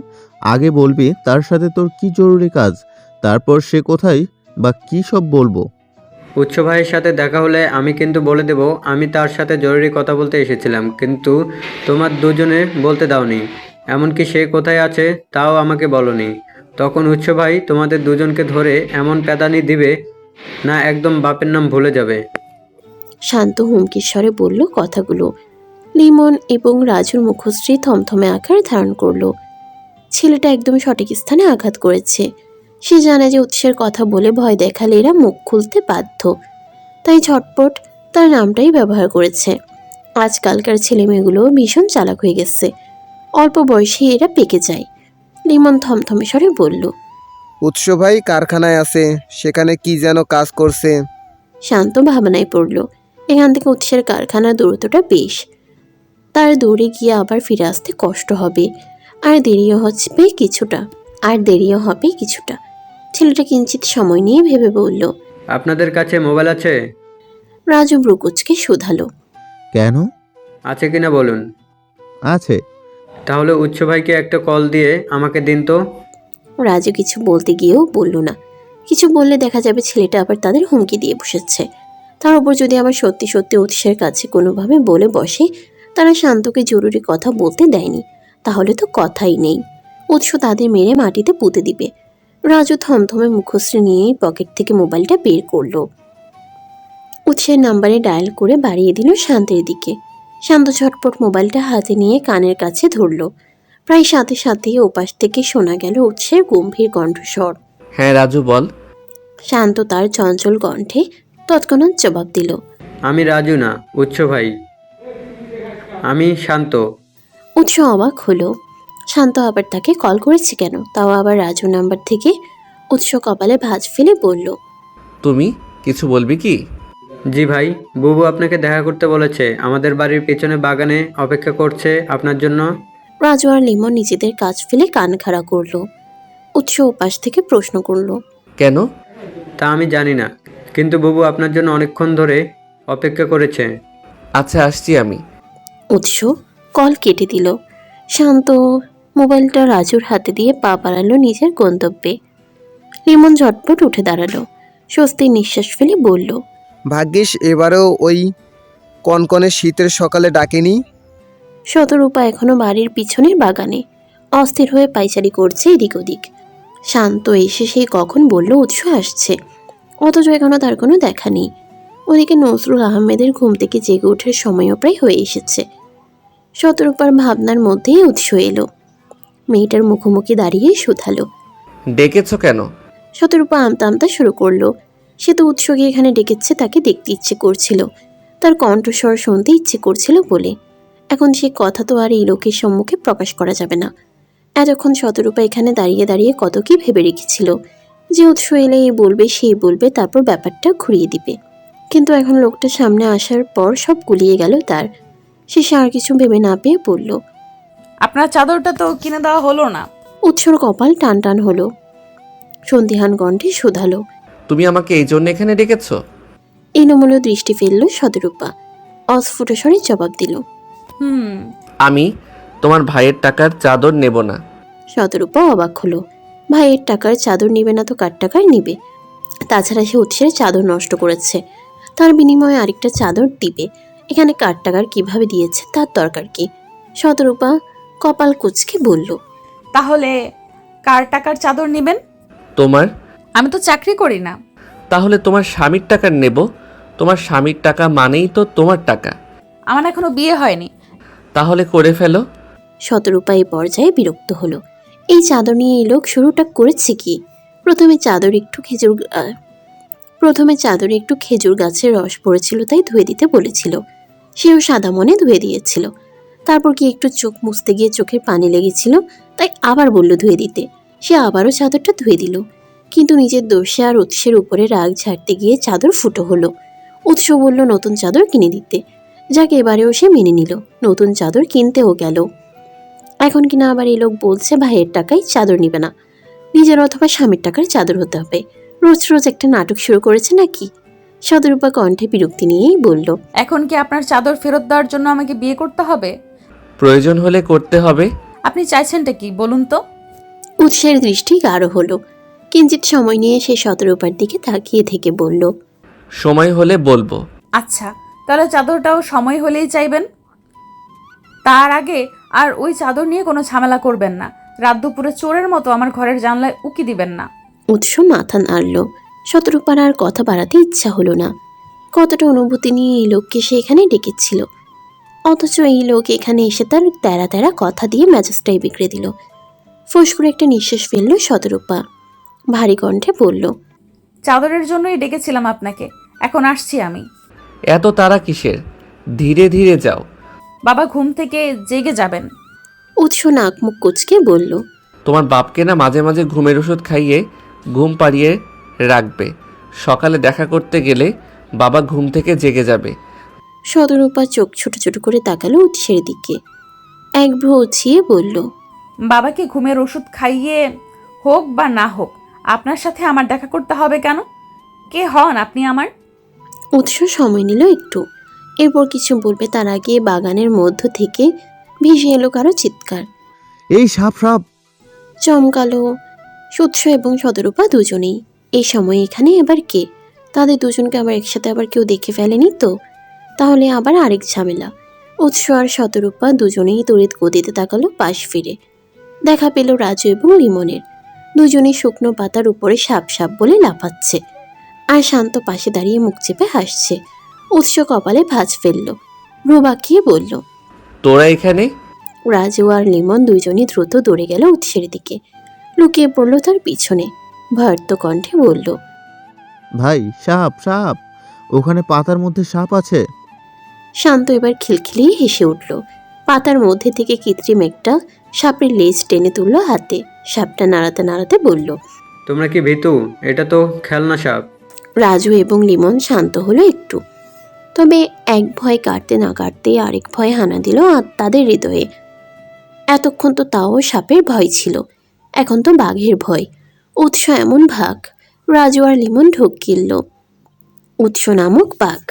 আগে বলবি তার সাথে তোর কি জরুরি কাজ, তারপর সে কোথায় বা কি সব বলবো। উৎস ভাইয়ের সাথে দেখা হলে আমি কিন্তু বলে দেব আমি তার সাথে জরুরি কথা বলতে এসেছিলাম, কিন্তু তোমার দুজনে বলতে দাওনি। এমনকি সে কোথায় আছে তাও আমাকে বলনি। তখন উৎস ভাই তোমাদের দুজনকে ধরে এমন প্যাদানি দিবে না একদম বাপের নাম ভুলে যাবে। শান্ত হুমকির স্বরে বলল কথাগুলো। লিমন এবং রাজুর মুখশ্রী থমথমে আকার ধারণ করলো। ছেলেটা একদম সঠিক স্থানে আঘাত করেছে। সে জানে যে উৎসের কথা বলে ভয় দেখালে এরা মুখ খুলতে বাধ্য, তাই ঝটপট তার নামটাই ব্যবহার করেছে। আজকালকার ছেলেমেয়েগুলো ভীষণ চালাক হয়ে গেছে, অল্প বয়সে এরা পেকে যায়। লিমন থমথমে স্বরে বলল, উৎস ভাই কারখানায় আছে, সেখানে কি যেন কাজ করছে। শান্ত ভাবনায় পড়ল। এখান থেকে উৎসের কারখানার দূরত্বটা বেশ, তার দৌড়ে গিয়ে আবার ফিরে আসতে কষ্ট হবে, আর দেরিও হবে কিছুটা। ছেলেটা কিঞ্চিত সময় নিয়ে ভেবে বলল, আপনাদের কাছে মোবাইল আছে? রাজু ব্রুকুচকে শুধালো, কেন? আছে কিনা বলুন। আছে। তাহলে উৎস ভাইকে একটা কল দিয়ে আমাকে দিন তো। রাজু কিছু বলতে গিয়েও বলল না। কিছু বললে দেখা যাবে ছেলেটা আবার তাদের হুমকি দিয়ে বসেছে। তার উপর যদি আবার সত্যি সত্যি উৎসের কাছে কোনোভাবে বলে বসে তারা শান্তকে জরুরি কথা বলতে দেয়নি, তাহলে তো কথাই নেই। উৎস তাদের মেরে মাটিতে পুঁতে দিবে। রাজু থমথমে মুখশ্রী নিয়েই পকেট থেকে মোবাইলটা বের করলো। উৎসের নাম্বারে ডায়াল করে বাড়িয়ে দিল শান্তের দিকে। শান্ত ঝটপট মোবাইলটা হাতে নিয়ে কানের কাছে ধরল। প্রায় সাথে সাথেই ওপাশ থেকে শোনা গেল উৎসের গম্ভীর কণ্ঠস্বর। হ্যাঁ রাজু বল। শান্ত তার চঞ্চল কণ্ঠে তৎক্ষণাৎ জবাব দিল, আমি রাজু না, উৎস ভাই। আমি শান্ত। উৎস অবাক হলো। শান্ত আবার তাকে কল করেছে কেন, তাও আবার রাজু নাম্বার থেকে। উৎস কপালে ভাঁজ ফেলে বলল, তুমি কিছু বলবি কি? জি ভাই, বুবু আপনাকে দেখা করতে বলেছে, আমাদের বাড়ির পেছনে বাগানে অপেক্ষা করছে আপনার জন্য। রাজু আর লিমন নিজেদের কাজ ফেলে কান খাড়া করলো। উৎস ওপাশ থেকে প্রশ্ন করলো, কেন? তা আমি জানি না, কিন্তু বুবু আপনার জন্য অনেকক্ষণ ধরে অপেক্ষা করেছে। আচ্ছা, আসছি আমি। উৎস কল কেটে দিল। শান্ত মোবাইলটা রাজুর হাতে দিয়ে পা বাড়ালো নিজের গন্তব্যে। লিমন ঝটপট উঠে দাঁড়ালো, স্বস্তির নিঃশ্বাস ফেলে বলল, ভাগ্যিস এবারেও ওই কনকনে শীতের সকালে ডাকেনি। শতরূপা এখনো বাড়ির পিছনের বাগানে অস্থির হয়ে পাইচারি করছে এদিক ওদিক। শান্ত এসে সেই কখন বলল উৎস আসছে, অথচ এখনো তার কোনো দেখা নেই। ওদিকে নজরুল আহমেদের ঘুম থেকে জেগে ওঠার সময়ও প্রায় হয়ে এসেছে। শতরূপার ভাবনার মধ্যেই উৎস এলো, মেয়েটার মুখোমুখি দাঁড়িয়ে শুধালো। ডেকেছো কেন? শতরূপা আমতা আমতা শুরু করলো। সে তো উৎসকে এখানে ডেকেছে তাকে দেখতে ইচ্ছে করছিল, তার কণ্ঠস্বর শুনতে ইচ্ছে করছিল বলে। এখন সে কথা তো আর এই লোকের সম্মুখে প্রকাশ করা যাবে না। এতক্ষণ শতরূপা এখানে দাঁড়িয়ে দাঁড়িয়ে কত কি ভেবে রেখেছিল, যে উৎস এলে এই বলবে সেই বলবে, তারপর ব্যাপারটা ঘুরিয়ে দিবে। কিন্তু এখন লোকটা সামনে আসার পর সব গুলিয়ে গেল তার। শেষে আর কিছু ভেবে না পেয়ে বলল, আপনার চাদরটা তো কিনে দেওয়া হলো না। উৎসর কপাল টান টান হলো, সন্ধিহান কণ্ঠে শুধালো। তুমি আমাকে এই জন্য এখানে ডেকেছো? এলোমেলো দৃষ্টি ফেলল শতরূপা, অস্ফুট স্বরে জবাব দিল, আমি তোমার ভাইয়ের টাকার চাদর নেব না। শতরূপা অবাক হলো। ভাইয়ের টাকার চাদর নিবে না তো কার টাকার নিবে? তাছাড়া সে উৎসের চাদর নষ্ট করেছে, তার বিনিময়ে আরেকটা চাদর দিবে। এখানে কার টাকার কিভাবে দিয়েছে তার দরকার কি? শতরূপা কপাল কুঁচকে বলল, তাহলে কার টাকার চাদর নেবেন? তোমার। আমি তো চাকরি করি না। তাহলে তোমার স্বামীর টাকা নেব। তোমার স্বামীর টাকা মানেই তো তোমার টাকা। আমার এখনো বিয়ে হয়নি। তাহলে করে ফেলো। শতরূপা এই পর্যায়ে বিরক্ত হলো। এই চাদর নিয়ে এই লোক শুরুটা করেছে কি? প্রথমে চাদরে একটু খেজুর গাছের রস পড়েছিল তাই ধুয়ে দিতে বলেছিল, সেও সাদা মনে ধুয়ে দিয়েছিল। তারপর কি একটু চোখ মুছতে গিয়ে চোখের পানি লেগেছিল তাই আবার বলল ধুয়ে দিতে, সে আবারও চাদরটা ধুয়ে দিল। কিন্তু নিজের দোষে আর উৎসের উপরে রাগ ঝাড়তে গিয়ে চাদর ফুটো হলো। উৎস বলল নতুন চাদর কিনে দিতে, যাকে এবারেও সে মেনে নিল, নতুন চাদর কিনতেও গেল। এখন কিনা আবার এই লোক বলছে ভাইয়ের টাকায় চাদর নিবে না, নিজের অথবা স্বামীর টাকার চাদর হতে হবে। রোজ রোজ একটা নাটক শুরু করেছে নাকি? শতরূপা কণ্ঠে বিরক্তি নিয়েই বলল, এখন কি আপনার চাদর ফেরত দেওয়ার জন্য আমাকে বিয়ে করতে হবে? প্রয়োজন হলে করতে হবে। আপনি চাইছেনটা কি বলুন তো? উৎসের দৃষ্টি গাঢ় হলো। কিঞ্চিত সময় নিয়ে সে শতরূপার দিকে তাকিয়ে থেকে বলল, সময় হলে বলবো। আচ্ছা, তাহলে চাদরটাও সময় হলেই চাইবেন। তার আগে আর ওই চাদর নিয়ে কোনো ঝামেলা করবেন না। রাত দুপুরে চোরের মতো আমার ঘরের জানলায় উকি দিবেন না। উৎস মাথা নাড়ল। শতরূপার আর কথা বাড়াতে ইচ্ছা হলো না। কতটা অনুভূতি নিয়ে এই লোককে সে এখানে ডেকেছিল, অথচ এই লোক এখানে এসে তার তেরা তেরা কথা দিয়ে মেজাজটাই বিগড়ে দিল। ফোঁস করে একটা নিঃশ্বাস ফেলল শতরূপা, ভারী কণ্ঠে বলল, চাদরের জন্যই ডেকেছিলাম আপনাকে, এখন আসছি আমি। এত তাড়া কিসের? ধীরে ধীরে যাও। বাবা ঘুম থেকে জেগে যাবেন। উৎস নাক মুখ কুচকে বলল, তোমার বাপকে না মাঝে মাঝে ঘুমের ওষুধ খাইয়ে ঘুম পাড়িয়ে রাখবে। সকালে দেখা করতে গেলে বাবা ঘুম থেকে জেগে যাবে। শতরূপা চোখ ছোট ছোট করে তাকালো উৎসের দিকে, এক ভ্রু উছিয়ে বলল, বাবাকে ঘুমের ওষুধ খাইয়ে হোক বা না হোক আপনার সাথে আমার দেখা করতে হবে কেন? কে হন আপনি আমার? উৎস সময় নিল একটু, এরপর কিছু বলবে তার আগে বাগানের মধ্য থেকে ভেসে এলো কারো চিৎকার। এই সাপ সাপ! চমকালো উৎস এবং শতরূপা দুজনেই। এই সময় এখানে এবার কে? তাদের দুজনকে আবার একসাথে আবার কেউ দেখে ফেলেনি তো? তাহলে আবার আরেক ঝামেলা। উৎস আর শতরূপা দুজনেই তড়িৎ গতিতে তাকালো পাশ ফিরে। দেখা পেল রাজু এবং লিমনের। দুজনেই শুকনো পাতার উপরে সাপ সাপ বলে লাফাচ্ছে, আর শান্ত পাশে দাঁড়িয়ে মুখ চেপে হাসছে। উৎস কপালে ভাঁজ ফেলল, ভ্রু বাঁকিয়ে বলল, তোরা এখানে? রাজু আর লিমন দুজনই দ্রুত দৌড়ে গেল উৎসের দিকে, লুকিয়ে পড়ল তার পিছনে। ভয়ার্ত কণ্ঠে বলল, ভাই সাপ সাপ! ওখানে পাতার মধ্যে সাপ আছে? শান্ত এবার খিলখিলিয়ে হেসে উঠল। পাতার মধ্যে থেকে কৃত্রিম একটা সাপের লেজ টেনে তুলল হাতে। সাপটা নাড়াতে নাড়াতে বলল, তোমরা কি ভীতু? এটা তো খেলনা সাপ। রাজু এবং লিমন শান্ত হলো একটু, তবে এক ভয় কাটতে না কাটতেই আরেক ভয় হানা দিল তাদের হৃদয়ে। এতক্ষণ তো তাও সাপের ভয় ছিল, এখন তো বাঘের ভয়। উৎস এমন ভাগ, রাজু আর লিমন ঢোক গিলল। উৎস নামক বাঘ।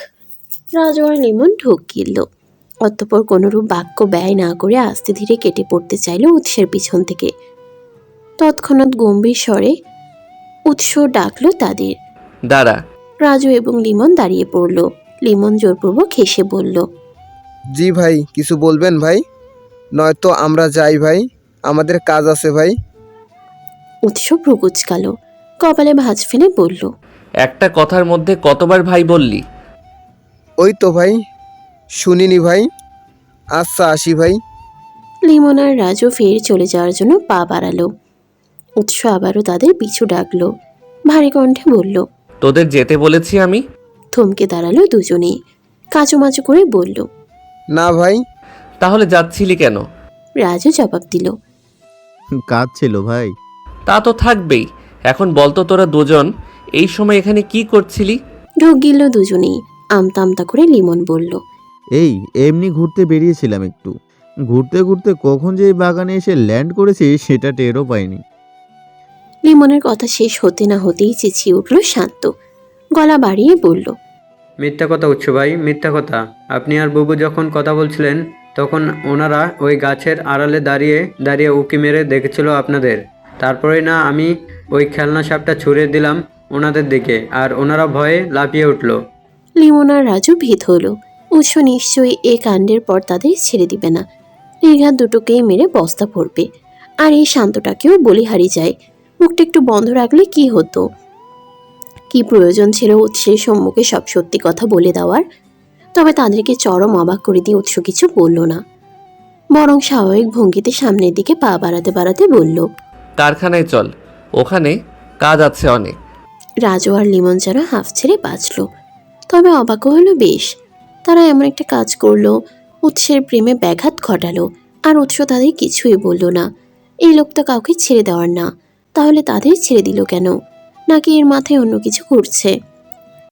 রাজু আর লিমন ঢোক গিলল। অতঃপর কোনরূপ বাক্য ব্যয় না করে আস্তে ধীরে কেটে পড়তে চাইল উৎসের পিছন থেকে। তৎক্ষণাৎ গম্ভীর স্বরে উৎস ডাকলো তাদের। দাঁড়া। রাজু এবং লিমন দাঁড়িয়ে পড়ল। লিমন জোরপূর্বক হেসে বলল, জি ভাই, কিছু বলবেন ভাই? নয়তো আমরা যাই ভাই, আমাদের কাজ আছে ভাই। উৎস ভ্রুকুচকালো, কপালে ভাঁজ ফেলে বলল, একটা কথার মধ্যে কতবার ভাই বললি? ওই তো ভাই, শুনিনি ভাই। আচ্ছা আসি ভাই। লিমন আর রাজু ফের চলে যাওয়ার জন্য পা বাড়ালো। উৎস আবারও তাদের পিছু ডাকলো, ভারী কণ্ঠে বলল। তোদের যেতে বলেছি আমি। থমকে দাঁড়ালো দুজনেই, কাচুমাচু করে বলল, না ভাই। তাহলে যাচ্ছিলি কেন? রাজু জবাব দিল, কাজ ছিল ভাই। তা তো থাকবেই। এখন বলতো তোরা দুজন এই সময় এখানে কি করছিলি? ঢোক গিলল দুজনেই। আমতা আমতা করে লিমন বলল, এই এমনি ঘুরতে বেরিয়েছিলাম একটু। ঘুরতে ঘুরতে কখন যে এই বাগানে এসে ল্যান্ড করেছি সেটা টেরও পাইনি। লিমনের কথা শেষ হতে না হতেই চেঁচিয়ে উঠল শান্ত, গলা বাড়িয়ে বলল, মিথ্যা কথা উৎস ভাই, মিথ্যা কথা। আপনি আর বুবু যখন কথা বলছিলেন তখন ওনারা ওই গাছের আড়ালে দাঁড়িয়ে দাঁড়িয়ে উকি মেরে দেখেছিল আপনাদের। তারপরে না আমি ওই খেলনা সাপটা ছুঁড়ে দিলাম ওনাদের দিকে, আর ওনারা ভয়ে লাফিয়ে উঠল। লিমন আর রাজু ভীত হলো। উৎস নিশ্চয়ই এ কাণ্ডের পর তাদের ছেড়ে দিবে না, নির্ঘাত দুটোকেই মেরে বস্তা পড়বে। আর এই শান্তটাকেও বলিহারি যায়, মুখটা একটু বন্ধ রাখলে কি হতো? কি প্রয়োজন ছিল উৎসের সম্মুখে সব সত্যি কথা বলে দেওয়ার? তবে তাদেরকে চরম অবাক করে দিয়ে উৎস কিছু বলল না, বরং স্বাভাবিক ভঙ্গিতে সামনের দিকে পা বাড়াতে বাড়াতে বলল, কারখানায় চল, ওখানে কাজ আছে অনেক। রাজু আর লিমন যেন হাফ ছেড়ে বাঁচল, তবে অবাকও হলো বেশ। তারা এমন একটা কাজ করলো, উৎসের প্রেমে ব্যাঘাত ঘটালো, আর উৎস তাদের কিছুই বলল না। এই লোক তো কাউকে ছেড়ে দেওয়ার না, তাহলে তাদের ছেড়ে দিল কেন? নাকি এর মাথায় অন্য কিছু ঘুরছে?